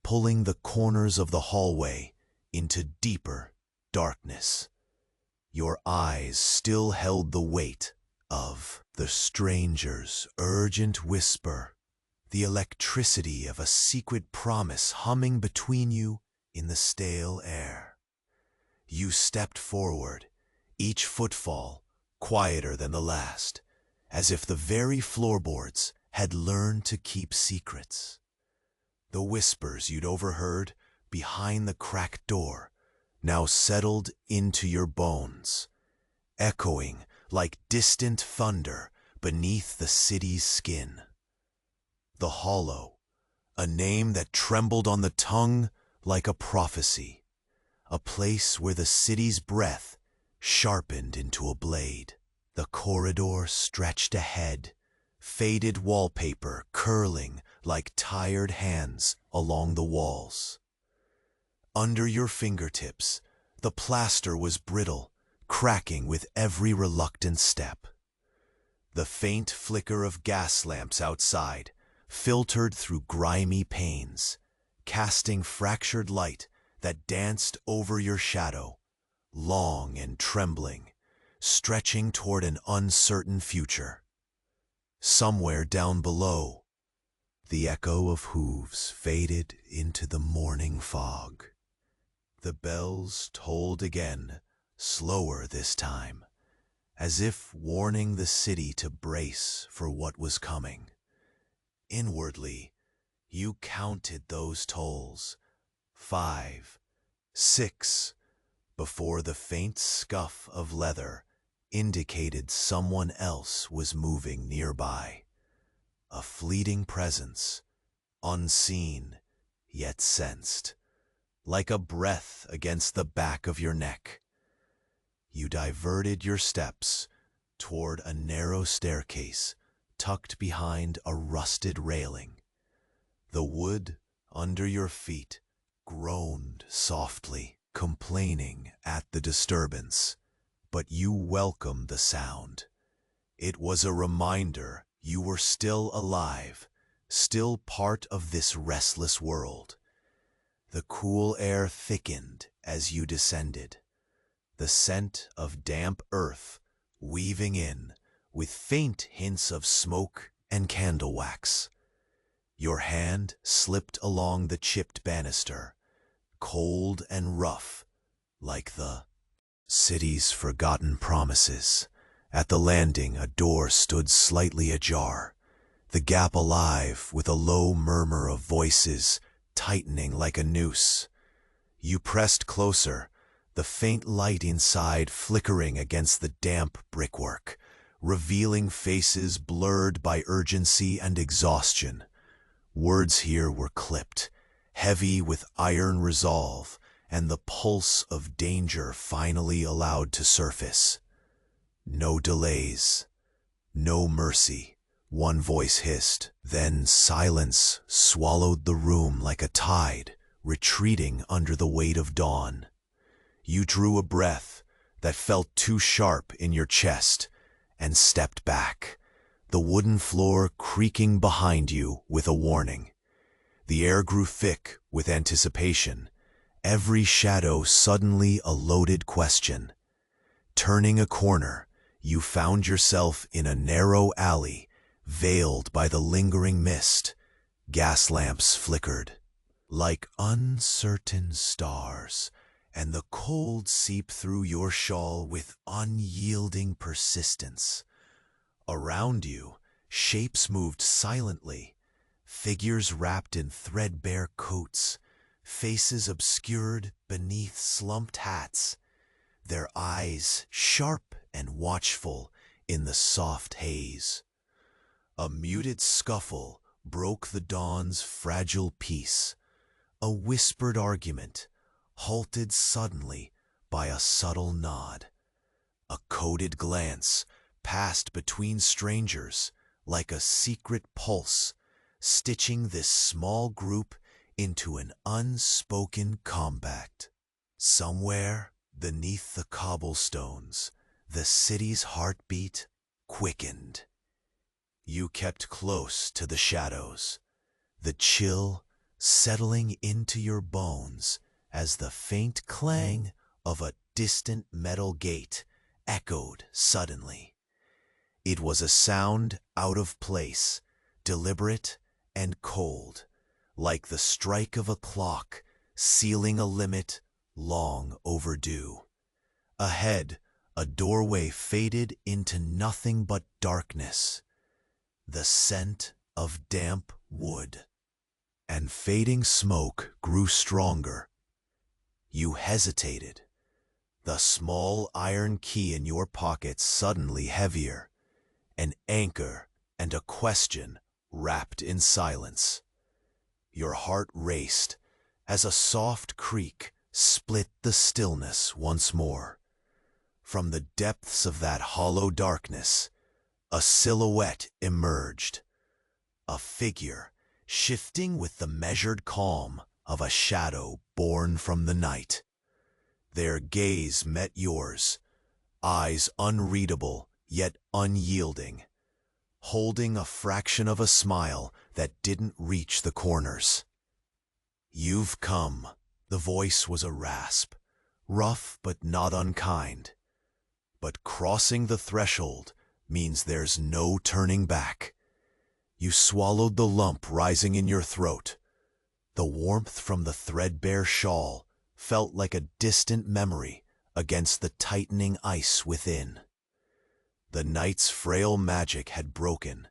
pulling the corners of the hallway into deeper darkness. Your eyes still held the weight of the stranger's urgent whisper, the electricity of a secret promise humming between you in the stale air. You stepped forward, each footfall quieter than the last, as if the very floorboards had learned to keep secrets. The whispers you'd overheard behind the cracked door now settled into your bones, echoing like distant thunder beneath the city's skin. The Hollow, a name that trembled on the tongue like a prophecy, a place where the city's breath sharpened into a blade. The corridor stretched ahead, faded wallpaper curling like tired hands along the walls. Under your fingertips, the plaster was brittle, cracking with every reluctant step. The faint flicker of gas lamps outside filtered through grimy panes, casting fractured light that danced over your shadow, long and trembling, stretching toward an uncertain future. Somewhere down below, the echo of hooves faded into the morning fog. The bells tolled again, slower this time, as if warning the city to brace for what was coming. Inwardly, you counted those tolls, 5, 6, before the faint scuff of leather indicated someone else was moving nearby. A fleeting presence, unseen yet sensed, like a breath against the back of your neck. You diverted your steps toward a narrow staircase tucked behind a rusted railing. The wood under your feet groaned softly, complaining at the disturbance, but you welcomed the sound. It was a reminder you were still alive, still part of this restless world. The cool air thickened as you descended, the scent of damp earth weaving in with faint hints of smoke and candle wax. Your hand slipped along the chipped banister, cold and rough, like the city's forgotten promises. At the landing, a door stood slightly ajar, the gap alive with a low murmur of voices tightening like a noose. You pressed closer, the faint light inside flickering against the damp brickwork, revealing faces blurred by urgency and exhaustion. Words here were clipped, heavy with iron resolve, and the pulse of danger finally allowed to surface. No delays, no mercy, one voice hissed. Then silence swallowed the room like a tide, retreating under the weight of dawn. You drew a breath that felt too sharp in your chest and stepped back, the wooden floor creaking behind you with a warning. The air grew thick with anticipation, every shadow suddenly a loaded question. Turning a corner, you found yourself in a narrow alley, veiled by the lingering mist. Gas lamps flickered like uncertain stars, and the cold seeped through your shawl with unyielding persistence. Around you, shapes moved silently, figures wrapped in threadbare coats, faces obscured beneath slumped hats, their eyes sharp and watchful in the soft haze. A muted scuffle broke the dawn's fragile peace, a whispered argument, halted suddenly by a subtle nod. A coded glance passed between strangers like a secret pulse, stitching this small group into an unspoken compact. Somewhere beneath the cobblestones, the city's heartbeat quickened. You kept close to the shadows, the chill settling into your bones as the faint clang of a distant metal gate echoed suddenly. It was a sound out of place, deliberate and cold, like the strike of a clock sealing a limit long overdue. Ahead, a doorway faded into nothing but darkness, the scent of damp wood. And fading smoke grew stronger. You hesitated, the small iron key in your pocket suddenly heavier, an anchor and a question wrapped in silence. Your heart raced as a soft creak split the stillness once more. From the depths of that hollow darkness, a silhouette emerged, a figure shifting with the measured calm of a shadow born from the night. Their gaze met yours, eyes unreadable yet unyielding, holding a fraction of a smile that didn't reach the corners. "You've come." The voice was a rasp, rough but not unkind. "But crossing the threshold means there's no turning back." You swallowed the lump rising in your throat. The warmth from the threadbare shawl felt like a distant memory against the tightening ice within. The night's frail magic had broken,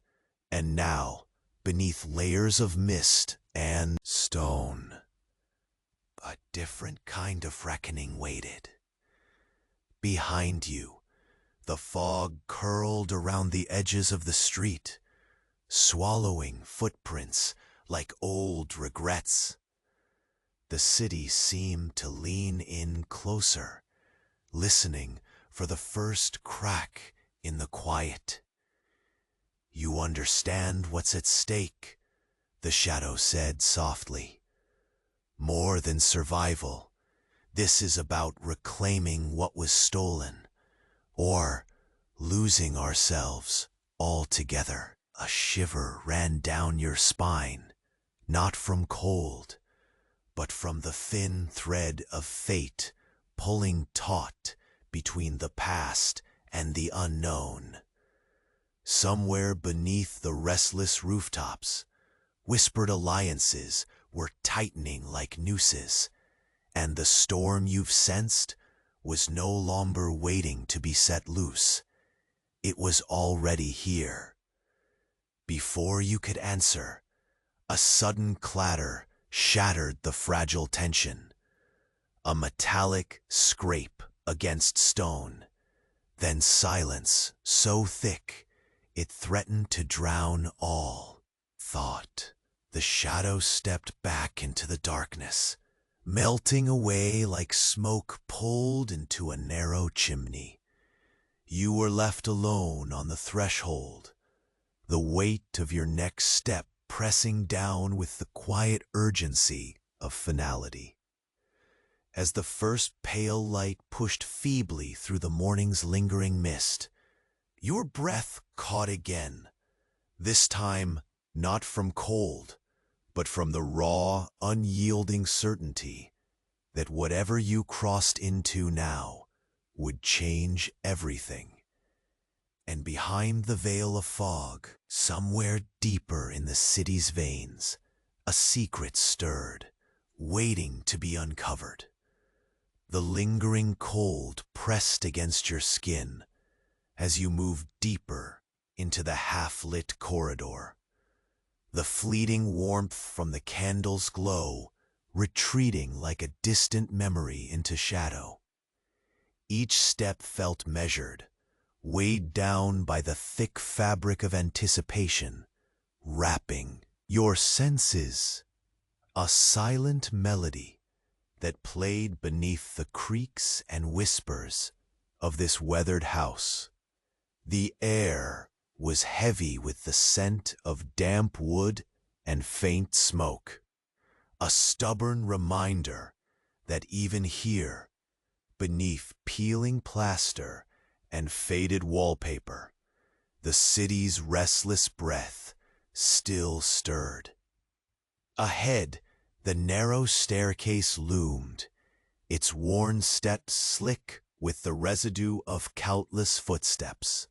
and now, beneath layers of mist and stone, a different kind of reckoning waited. Behind you, the fog curled around the edges of the street, swallowing footprints like old regrets. The city seemed to lean in closer, listening for the first crack in the quiet. "You understand what's at stake," the shadow said softly. "More than survival, this is about reclaiming what was stolen, or losing ourselves altogether." A shiver ran down your spine, not from cold, but from the thin thread of fate pulling taut between the past and the unknown. Somewhere beneath the restless rooftops, whispered alliances were tightening like nooses, and the storm you've sensed was no longer waiting to be set loose. It was already here. Before you could answer, a sudden clatter shattered the fragile tension. A metallic scrape against stone, then silence so thick it threatened to drown all thought. The shadow stepped back into the darkness, melting away like smoke pulled into a narrow chimney. You were left alone on the threshold, the weight of your next step pressing down with the quiet urgency of finality. As the first pale light pushed feebly through the morning's lingering mist, your breath caught again, this time not from cold, but from the raw, unyielding certainty that whatever you crossed into now would change everything. And behind the veil of fog, somewhere deeper in the city's veins, a secret stirred, waiting to be uncovered. The lingering cold pressed against your skin as you moved deeper into the half-lit corridor. The fleeting warmth from the candle's glow retreating like a distant memory into shadow. Each step felt measured, weighed down by the thick fabric of anticipation, wrapping your senses. A silent melody that played beneath the creaks and whispers of this weathered house. The air was heavy with the scent of damp wood and faint smoke, a stubborn reminder that even here, beneath peeling plaster and faded wallpaper, the city's restless breath still stirred. Ahead, the narrow staircase loomed, its worn steps slick with the residue of countless footsteps,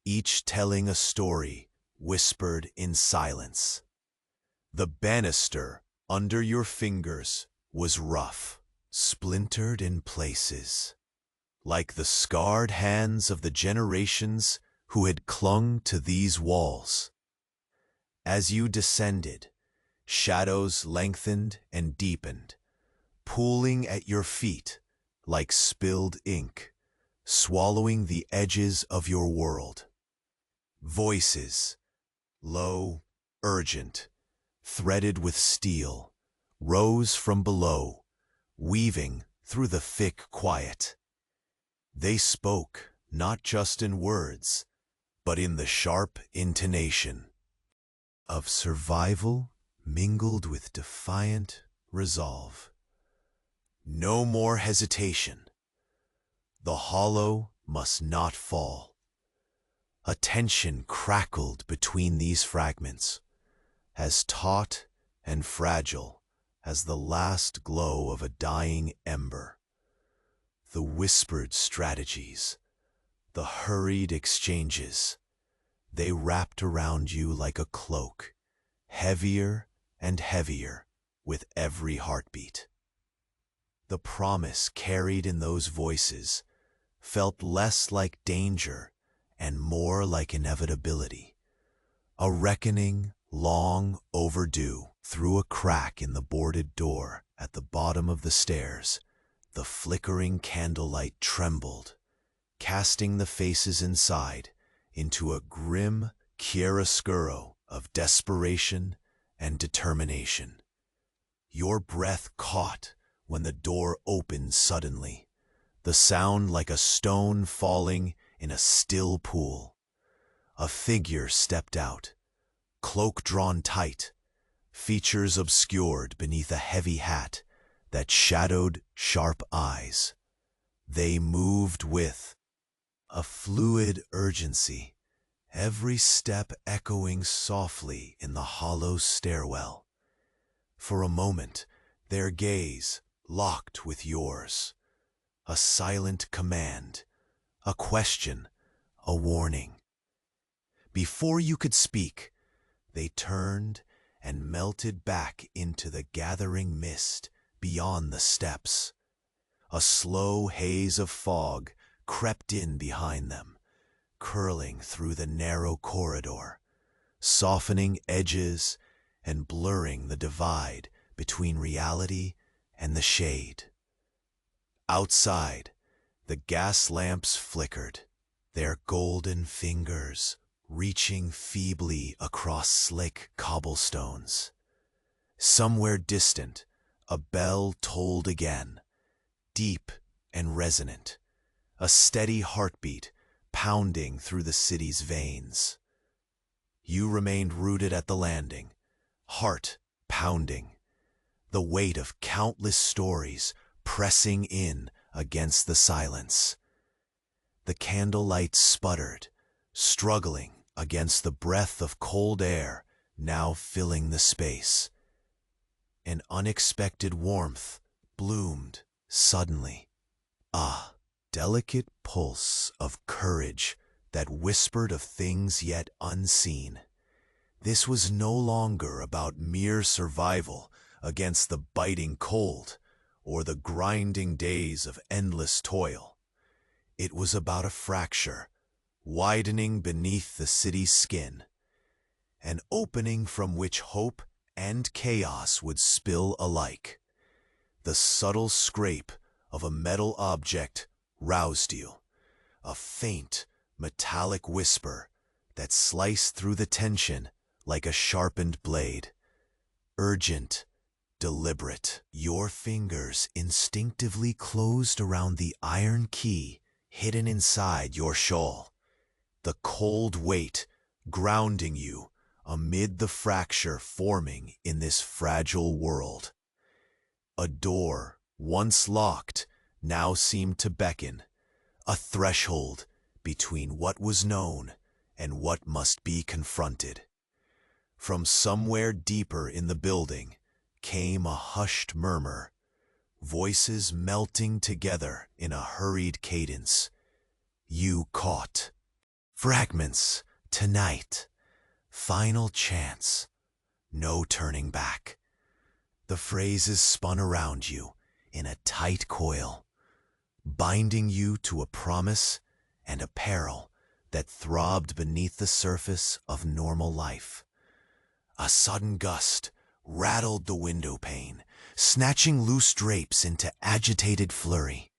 each telling a story whispered in silence. The banister under your fingers was rough, splintered in places, like the scarred hands of the generations who had clung to these walls. As you descended, shadows lengthened and deepened, pooling at your feet like spilled ink, swallowing the edges of your world. Voices, low, urgent, threaded with steel, rose from below, weaving through the thick quiet. They spoke not just in words, but in the sharp intonation of survival mingled with defiant resolve. No more hesitation. The hollow must not fall. A tension crackled between these fragments, as taut and fragile as the last glow of a dying ember. The whispered strategies, the hurried exchanges, they wrapped around you like a cloak, heavier and heavier with every heartbeat. The promise carried in those voices felt less like danger and more like inevitability, a reckoning long overdue. Through a crack in the boarded door at the bottom of the stairs, the flickering candlelight trembled, casting the faces inside into a grim chiaroscuro of desperation and determination. Your breath caught when the door opened suddenly, the sound like a stone falling in a still pool. A figure stepped out, cloak drawn tight, features obscured beneath a heavy hat that shadowed sharp eyes. They moved with a fluid urgency, every step echoing softly in the hollow stairwell. For a moment, their gaze locked with yours, a silent command, a question, a warning. Before you could speak, they turned and melted back into the gathering mist beyond the steps. A slow haze of fog crept in behind them, curling through the narrow corridor, softening edges and blurring the divide between reality and the shade. Outside, the gas lamps flickered, their golden fingers reaching feebly across slick cobblestones. Somewhere distant, a bell tolled again, deep and resonant, a steady heartbeat pounding through the city's veins. You remained rooted at the landing, heart pounding, the weight of countless stories pressing in against the silence. The candlelight sputtered, struggling against the breath of cold air now filling the space. An unexpected warmth bloomed suddenly. A delicate pulse of courage that whispered of things yet unseen. This was no longer about mere survival against the biting cold or the grinding days of endless toil. It was about a fracture, widening beneath the city's skin, an opening from which hope and chaos would spill alike. The subtle scrape of a metal object roused you, a faint, metallic whisper that sliced through the tension like a sharpened blade. Urgent, deliberate. Your fingers instinctively closed around the iron key hidden inside your shawl, the cold weight grounding you amid the fracture forming in this fragile world. A door, once locked, now seemed to beckon, a threshold between what was known and what must be confronted. From somewhere deeper in the building came a hushed murmur, voices melting together in a hurried cadence. You caught. Fragments, tonight. Final chance. No turning back. The phrases spun around you in a tight coil, binding you to a promise and a peril that throbbed beneath the surface of normal life. A sudden gust rattled the window pane, snatching loose drapes into agitated flurry.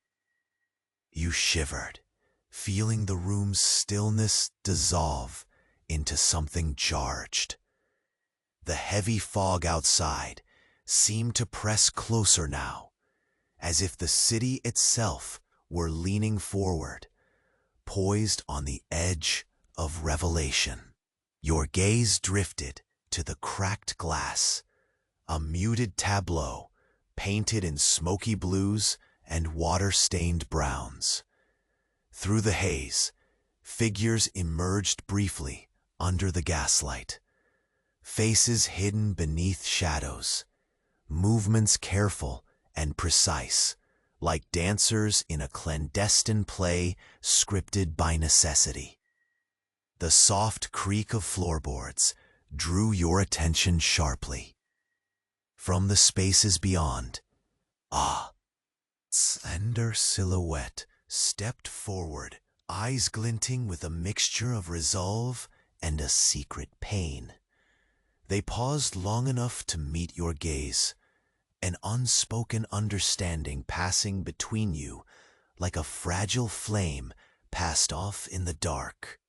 You shivered, feeling the room's stillness dissolve into something charged. The heavy fog outside seemed to press closer now, as if the city itself were leaning forward, poised on the edge of revelation. Your gaze drifted to the cracked glass, a muted tableau painted in smoky blues and water-stained browns. Through the haze, figures emerged briefly under the gaslight, faces hidden beneath shadows, movements careful and precise, like dancers in a clandestine play scripted by necessity. The soft creak of floorboards drew your attention sharply. From the spaces beyond, a slender silhouette stepped forward, eyes glinting with a mixture of resolve and a secret pain. They paused long enough to meet your gaze, an unspoken understanding passing between you like a fragile flame passed off in the dark.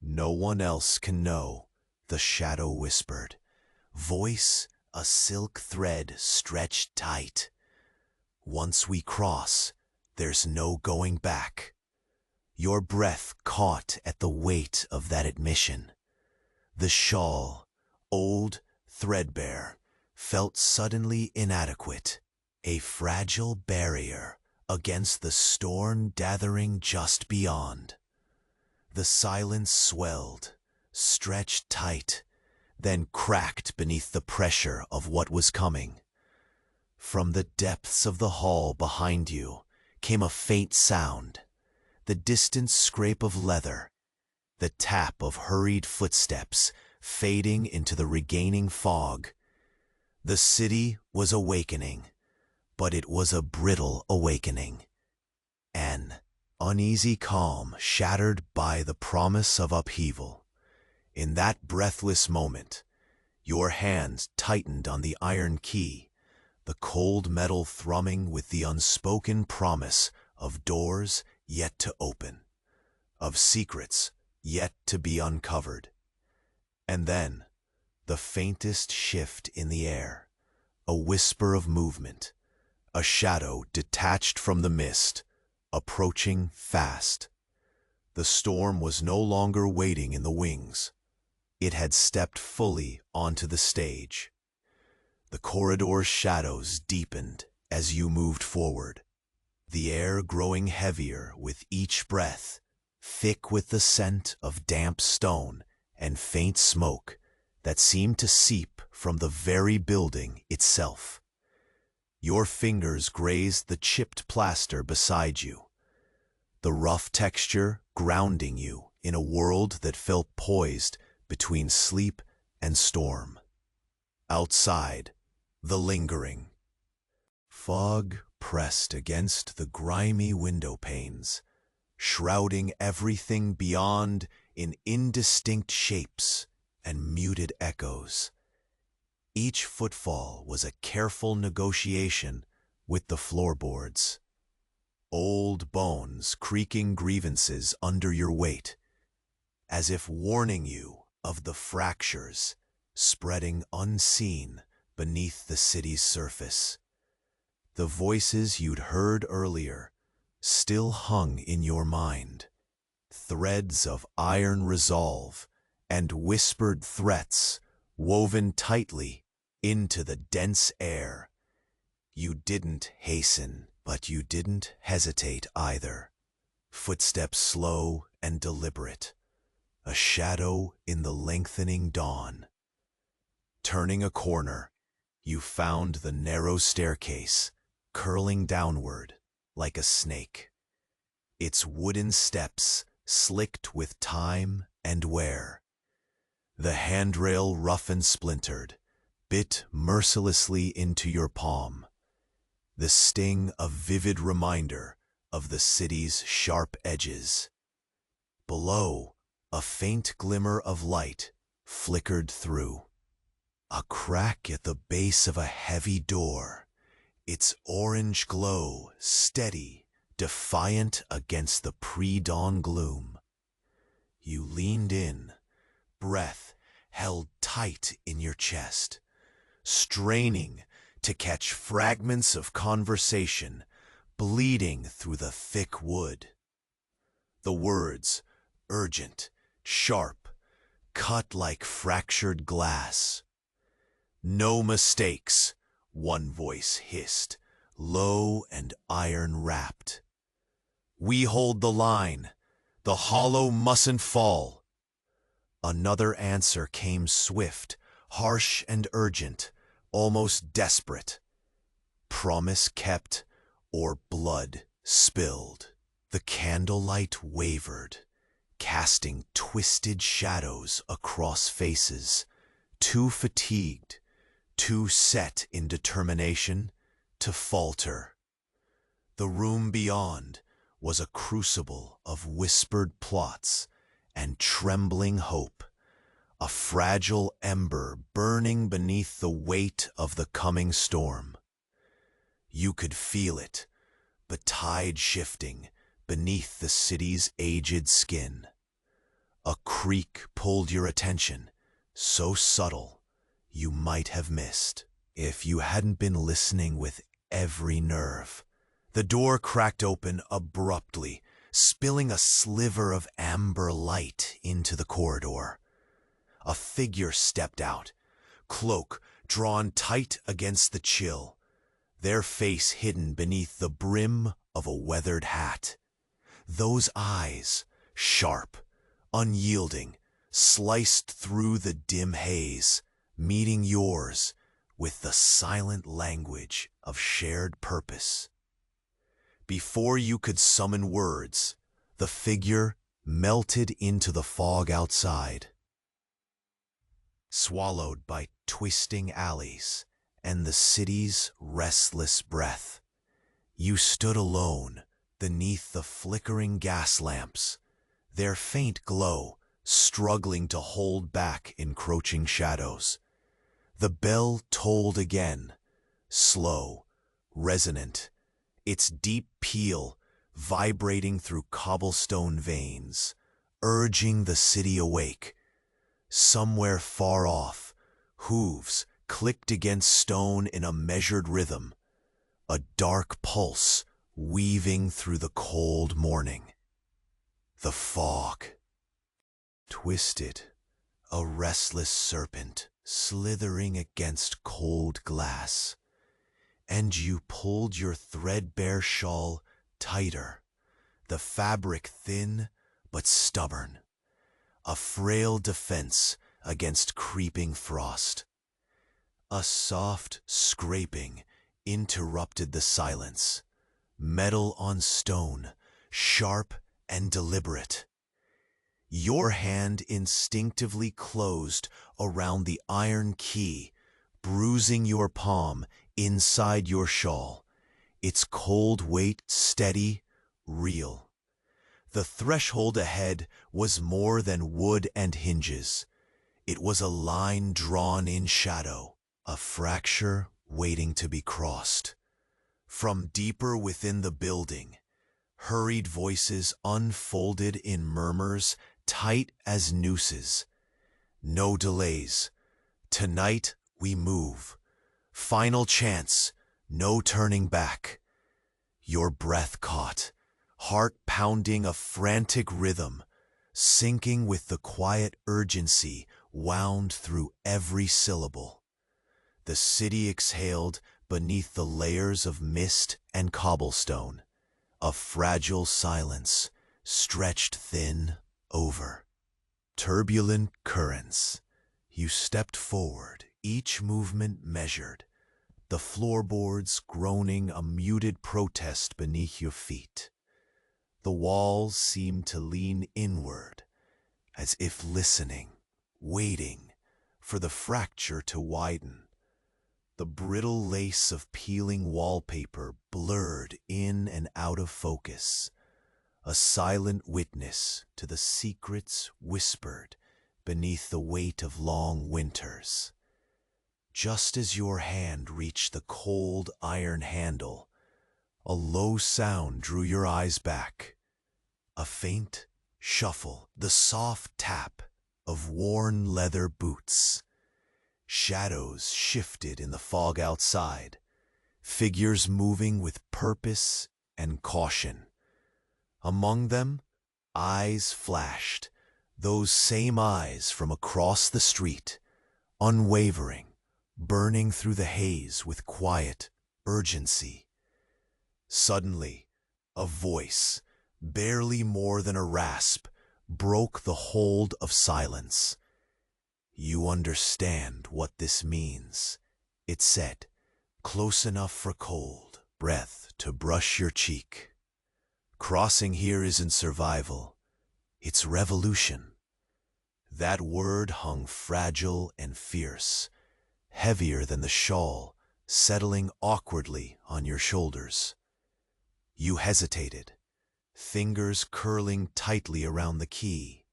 No one else can know, the shadow whispered, voice a silk thread stretched tight. Once we cross, there's no going back. Your breath caught at the weight of that admission. The shawl, old, threadbare, felt suddenly inadequate, a fragile barrier against the storm gathering just beyond. The silence swelled, stretched tight, then cracked beneath the pressure of what was coming. From the depths of the hall behind you came a faint sound, the distant scrape of leather, the tap of hurried footsteps fading into the regaining fog. The city was awakening, but it was a brittle awakening. An uneasy calm shattered by the promise of upheaval. In that breathless moment, your hands tightened on the iron key, the cold metal thrumming with the unspoken promise of doors yet to open, of secrets yet to be uncovered. And then, the faintest shift in the air, a whisper of movement, a shadow detached from the mist, approaching fast. The storm was no longer waiting in the wings. It had stepped fully onto the stage. The corridor's shadows deepened as you moved forward, the air growing heavier with each breath, thick with the scent of damp stone and faint smoke that seemed to seep from the very building itself. Your fingers grazed the chipped plaster beside you, the rough texture grounding you in a world that felt poised between sleep and storm. Outside, the lingering fog pressed against the grimy window panes, shrouding everything beyond in indistinct shapes and muted echoes. Each footfall was a careful negotiation with the floorboards, old bones creaking grievances under your weight, as if warning you of the fractures spreading unseen beneath the city's surface. The voices you'd heard earlier still hung in your mind, threads of iron resolve and whispered threats woven tightly into the dense air. You didn't hasten, but you didn't hesitate either. Footsteps slow and deliberate, a shadow in the lengthening dawn. Turning a corner, you found the narrow staircase, curling downward like a snake, its wooden steps slicked with time and wear. The handrail rough and splintered, bit mercilessly into your palm, the sting a vivid reminder of the city's sharp edges. Below, a faint glimmer of light flickered through. A crack at the base of a heavy door, its orange glow steady, defiant against the pre-dawn gloom. You leaned in, breath held tight in your chest, straining to catch fragments of conversation bleeding through the thick wood. The words, urgent, sharp, cut like fractured glass. "No mistakes," one voice hissed, low and iron-wrapped. "We hold the line. The hollow mustn't fall." Another answer came swift, harsh and urgent, almost desperate. Promise kept or blood spilled. The candlelight wavered, casting twisted shadows across faces, too fatigued, too set in determination to falter. The room beyond was a crucible of whispered plots and trembling hope, a fragile ember burning beneath the weight of the coming storm. You could feel it, the tide shifting beneath the city's aged skin. A creak pulled your attention, so subtle you might have missed if you hadn't been listening with every nerve. The door cracked open abruptly, spilling a sliver of amber light into the corridor. A figure stepped out, cloak drawn tight against the chill, their face hidden beneath the brim of a weathered hat. Those eyes, sharp, unyielding, sliced through the dim haze, meeting yours with the silent language of shared purpose. Before you could summon words, the figure melted into the fog outside, swallowed by twisting alleys and the city's restless breath. You stood alone beneath the flickering gas lamps, their faint glow struggling to hold back encroaching shadows. The bell tolled again, slow, resonant, its deep peal vibrating through cobblestone veins, urging the city awake. Somewhere far off, hooves clicked against stone in a measured rhythm, a dark pulse weaving through the cold morning. The fog, twisted, a restless serpent slithering against cold glass, and you pulled your threadbare shawl tighter, the fabric thin but stubborn, a frail defense against creeping frost. A soft scraping interrupted the silence, metal on stone, sharp and deliberate. Your hand instinctively closed around the iron key, bruising your palm inside your shawl, its cold weight steady, real. The threshold ahead was more than wood and hinges. It was a line drawn in shadow, a fracture waiting to be crossed. From deeper within the building, hurried voices unfolded in murmurs tight as nooses. No delays. Tonight we move. Final chance, no turning back. Your breath caught, heart pounding a frantic rhythm, syncing with the quiet urgency wound through every syllable. The city exhaled beneath the layers of mist and cobblestone, a fragile silence stretched thin over. Turbulent currents. You stepped forward, each movement measured, the floorboards groaning a muted protest beneath your feet. The walls seemed to lean inward, as if listening, waiting for the fracture to widen. The brittle lace of peeling wallpaper blurred in and out of focus, a silent witness to the secrets whispered beneath the weight of long winters. Just as your hand reached the cold iron handle, a low sound drew your eyes back. A faint shuffle, the soft tap of worn leather boots. Shadows shifted in the fog outside, figures moving with purpose and caution. Among them, eyes flashed, those same eyes from across the street, unwavering, burning through the haze with quiet urgency. Suddenly, a voice, barely more than a rasp, broke the hold of silence. "You understand what this means," it said, close enough for cold breath to brush your cheek. "Crossing here isn't survival, it's revolution." That word hung fragile and fierce, heavier than the shawl settling awkwardly on your shoulders. You hesitated, fingers curling tightly around the key,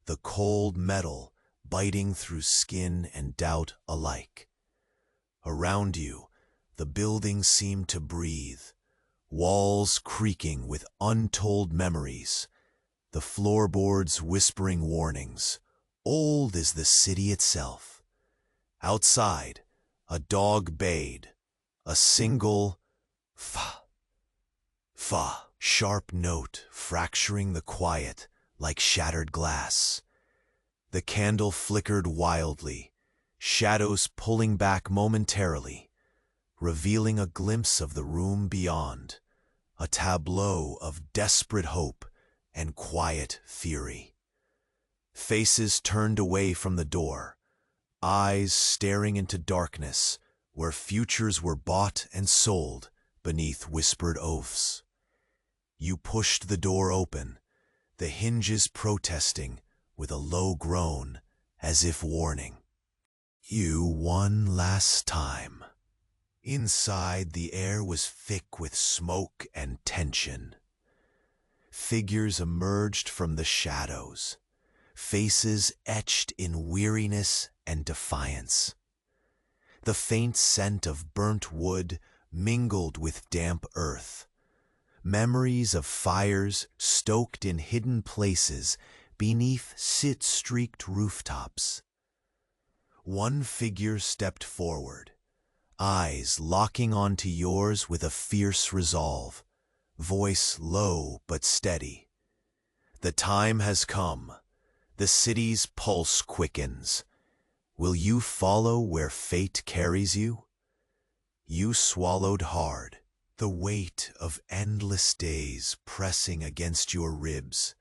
the cold metal biting through skin and doubt alike. Around you, the building seemed to breathe, walls creaking with untold memories, the floorboards whispering warnings, old as the city itself. Outside, a dog bayed, a single fa, fa, sharp note fracturing the quiet like shattered glass. The candle flickered wildly, shadows pulling back momentarily, revealing a glimpse of the room beyond, a tableau of desperate hope and quiet fury. Faces turned away from the door, eyes staring into darkness where futures were bought and sold beneath whispered oaths. You pushed the door open, the hinges protesting with a low groan as if warning. You one last time. Inside, the air was thick with smoke and tension. Figures emerged from the shadows, faces etched in weariness and defiance. The faint scent of burnt wood mingled with damp earth, memories of fires stoked in hidden places beneath soot-streaked rooftops. One figure stepped forward, eyes locking onto yours with a fierce resolve, voice low but steady. "The time has come. The city's pulse quickens. Will you follow where fate carries you?" You swallowed hard, the weight of endless days pressing against your ribs,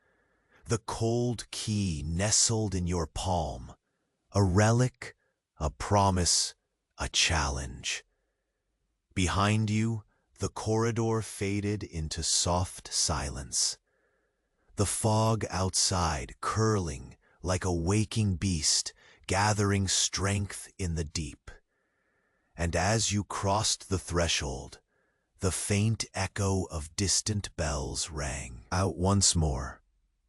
the cold key nestled in your palm, a relic, a promise, a challenge. Behind you, the corridor faded into soft silence, the fog outside curling like a waking beast gathering strength in the deep. And as you crossed the threshold, the faint echo of distant bells rang out once more,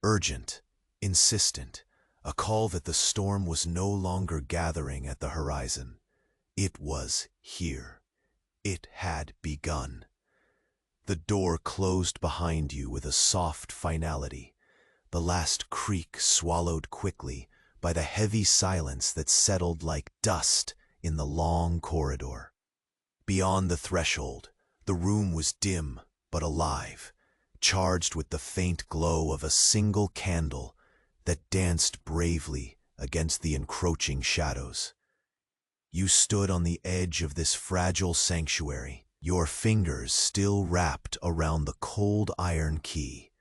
urgent, insistent, a call that the storm was no longer gathering at the horizon. It was here. It had begun. The door closed behind you with a soft finality, the last creak swallowed quickly by the heavy silence that settled like dust in the long corridor. Beyond the threshold, the room was dim but alive, charged with the faint glow of a single candle that danced bravely against the encroaching shadows. You stood on the edge of this fragile sanctuary, your fingers still wrapped around the cold iron key,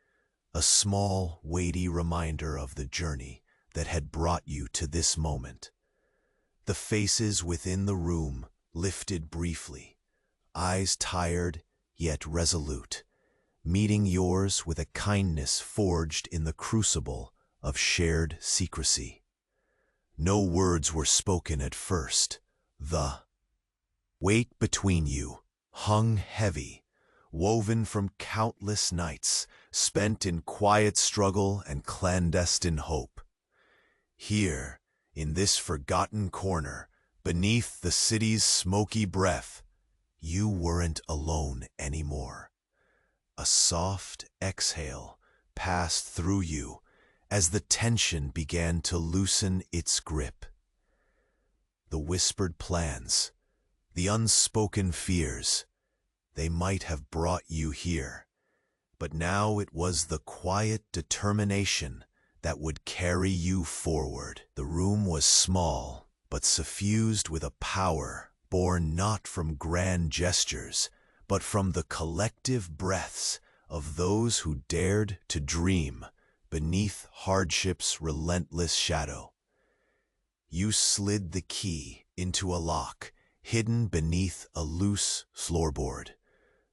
a small, weighty reminder of the journey that had brought you to this moment. The faces within the room lifted briefly, eyes tired yet resolute, meeting yours with a kindness forged in the crucible of shared secrecy. No words were spoken at first. The weight between you hung heavy, woven from countless nights spent in quiet struggle and clandestine hope. Here, in this forgotten corner, beneath the city's smoky breath, you weren't alone anymore. A soft exhale passed through you as the tension began to loosen its grip. The whispered plans, the unspoken fears, they might have brought you here, but now it was the quiet determination that would carry you forward. The room was small, but suffused with a power born not from grand gestures, but from the collective breaths of those who dared to dream beneath hardship's relentless shadow. You slid the key into a lock hidden beneath a loose floorboard,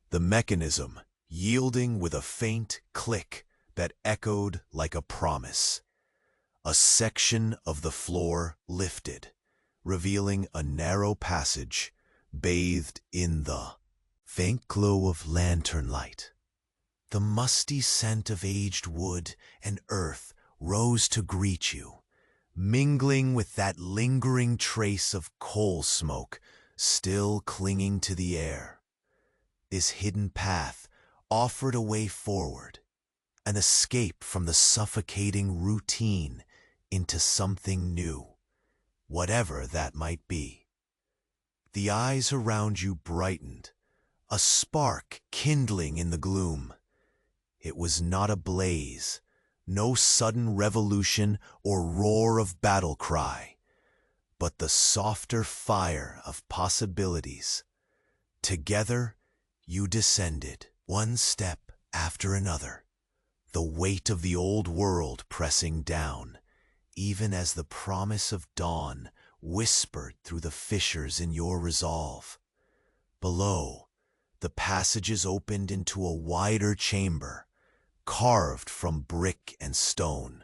the mechanism yielding with a faint click that echoed like a promise. A section of the floor lifted, revealing a narrow passage bathed in the faint glow of lantern light. The musty scent of aged wood and earth rose to greet you, mingling with that lingering trace of coal smoke still clinging to the air. This hidden path offered a way forward, an escape from the suffocating routine into something new, whatever that might be. The eyes around you brightened, a spark kindling in the gloom. It was not a blaze, no sudden revolution or roar of battle cry, but the softer fire of possibilities. Together, you descended, one step after another, the weight of the old world pressing down, even as the promise of dawn whispered through the fissures in your resolve. Below, the passages opened into a wider chamber, carved from brick and stone,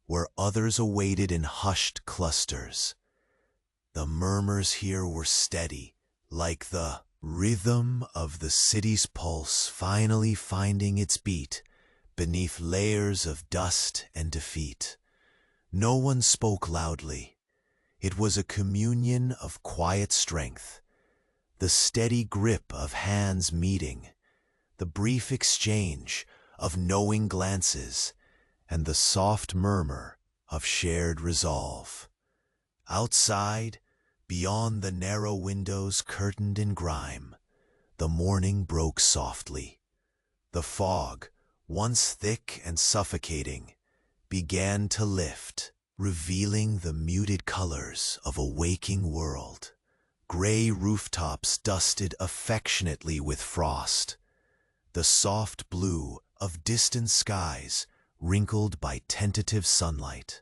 where others awaited in hushed clusters. The murmurs here were steady, like the rhythm of the city's pulse finally finding its beat beneath layers of dust and defeat. No one spoke loudly. It was a communion of quiet strength, the steady grip of hands meeting, the brief exchange of knowing glances, and the soft murmur of shared resolve. Outside, beyond the narrow windows curtained in grime, the morning broke softly. The fog, once thick and suffocating, began to lift, revealing the muted colors of a waking world. Gray rooftops dusted affectionately with frost, the soft blue of distant skies wrinkled by tentative sunlight.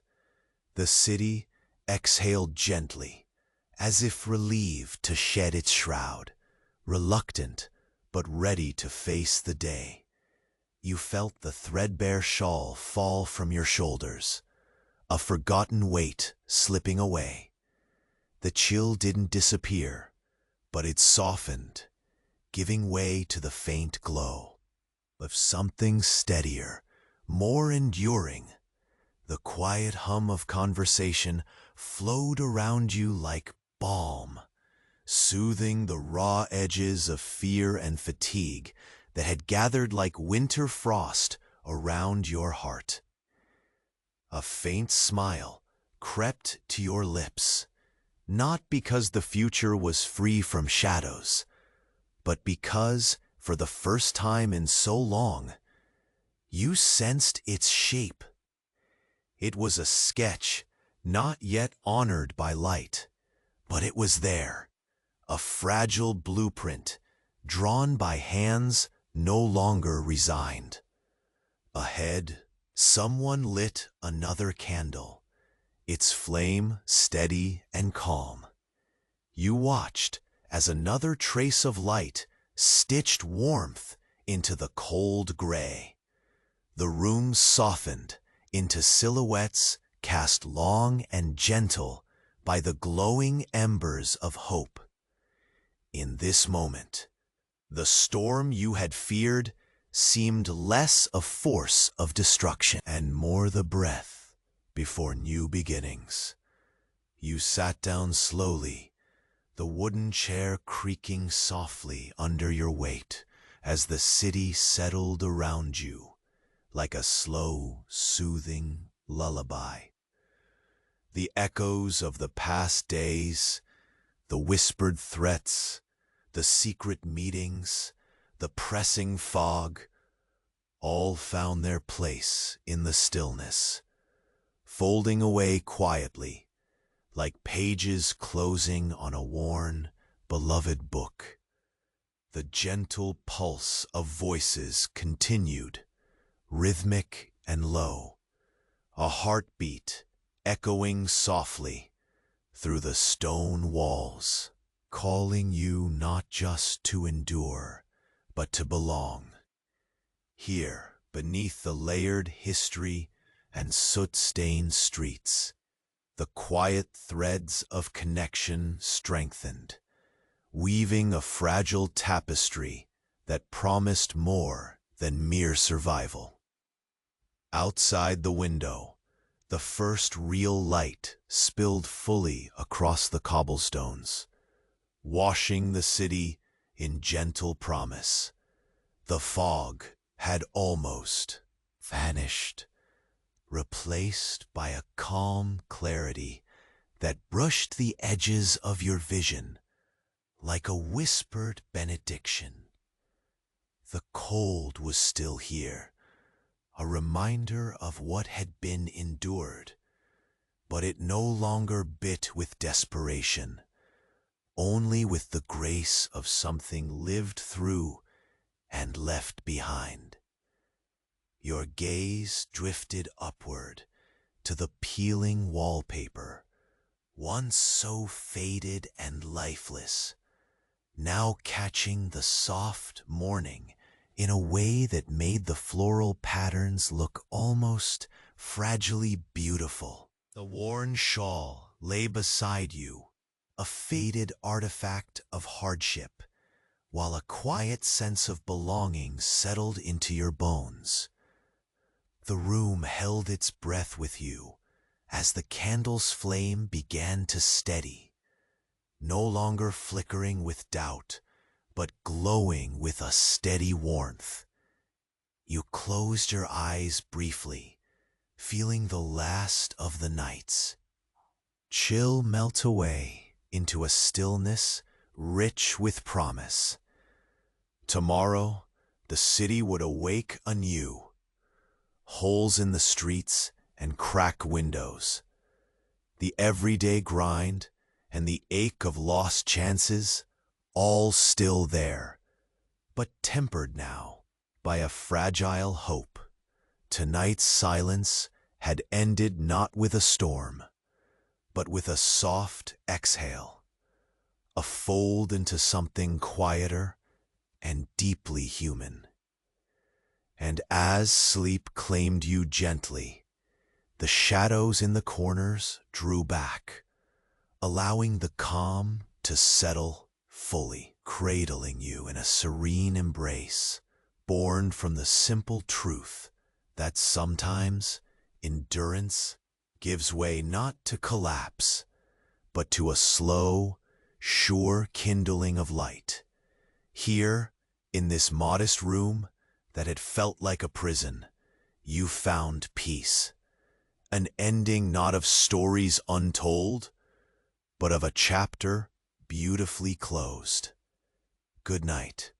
The city exhaled gently, as if relieved to shed its shroud, reluctant but ready to face the day. You felt the threadbare shawl fall from your shoulders, a forgotten weight slipping away. The chill didn't disappear, but it softened, giving way to the faint glow of something steadier, more enduring. The quiet hum of conversation flowed around you like balm, soothing the raw edges of fear and fatigue that had gathered like winter frost around your heart. A faint smile crept to your lips, not because the future was free from shadows, but because, for the first time in so long, you sensed its shape. It was a sketch not yet honored by light, but it was there, a fragile blueprint drawn by hands no longer resigned. Ahead, someone lit another candle, its flame steady and calm. You watched as another trace of light stitched warmth into the cold gray. The room softened into silhouettes cast long and gentle by the glowing embers of hope. In this moment, the storm you had feared seemed less a force of destruction and more the breath before new beginnings. You sat down slowly, the wooden chair creaking softly under your weight as the city settled around you like a slow, soothing lullaby. The echoes of the past days, the whispered threats, the secret meetings, the pressing fog, all found their place in the stillness, folding away quietly, like pages closing on a worn, beloved book. The gentle pulse of voices continued, rhythmic and low, a heartbeat echoing softly through the stone walls, calling you not just to endure, but to belong. Here, beneath the layered history and soot-stained streets, the quiet threads of connection strengthened, weaving a fragile tapestry that promised more than mere survival. Outside the window, the first real light spilled fully across the cobblestones, washing the city in gentle promise. The fog had almost vanished, replaced by a calm clarity that brushed the edges of your vision like a whispered benediction. The cold was still here, a reminder of what had been endured, but it no longer bit with desperation, only with the grace of something lived through and left behind. Your gaze drifted upward to the peeling wallpaper, once so faded and lifeless, now catching the soft morning in a way that made the floral patterns look almost fragilely beautiful. The worn shawl lay beside you, a faded artifact of hardship, while a quiet sense of belonging settled into your bones. The room held its breath with you as the candle's flame began to steady, no longer flickering with doubt, but glowing with a steady warmth. You closed your eyes briefly, feeling the last of the night's chill melt away into a stillness rich with promise. Tomorrow, the city would awake anew, holes in the streets and cracked windows, the everyday grind and the ache of lost chances, all still there, but tempered now by a fragile hope. Tonight's silence had ended not with a storm, but with a soft exhale, a fold into something quieter and deeply human. And as sleep claimed you gently, the shadows in the corners drew back, allowing the calm to settle fully, cradling you in a serene embrace, born from the simple truth that sometimes endurance gives way not to collapse, but to a slow, sure kindling of light. Here, in this modest room that had felt like a prison, you found peace, an ending not of stories untold, but of a chapter beautifully closed. Good night.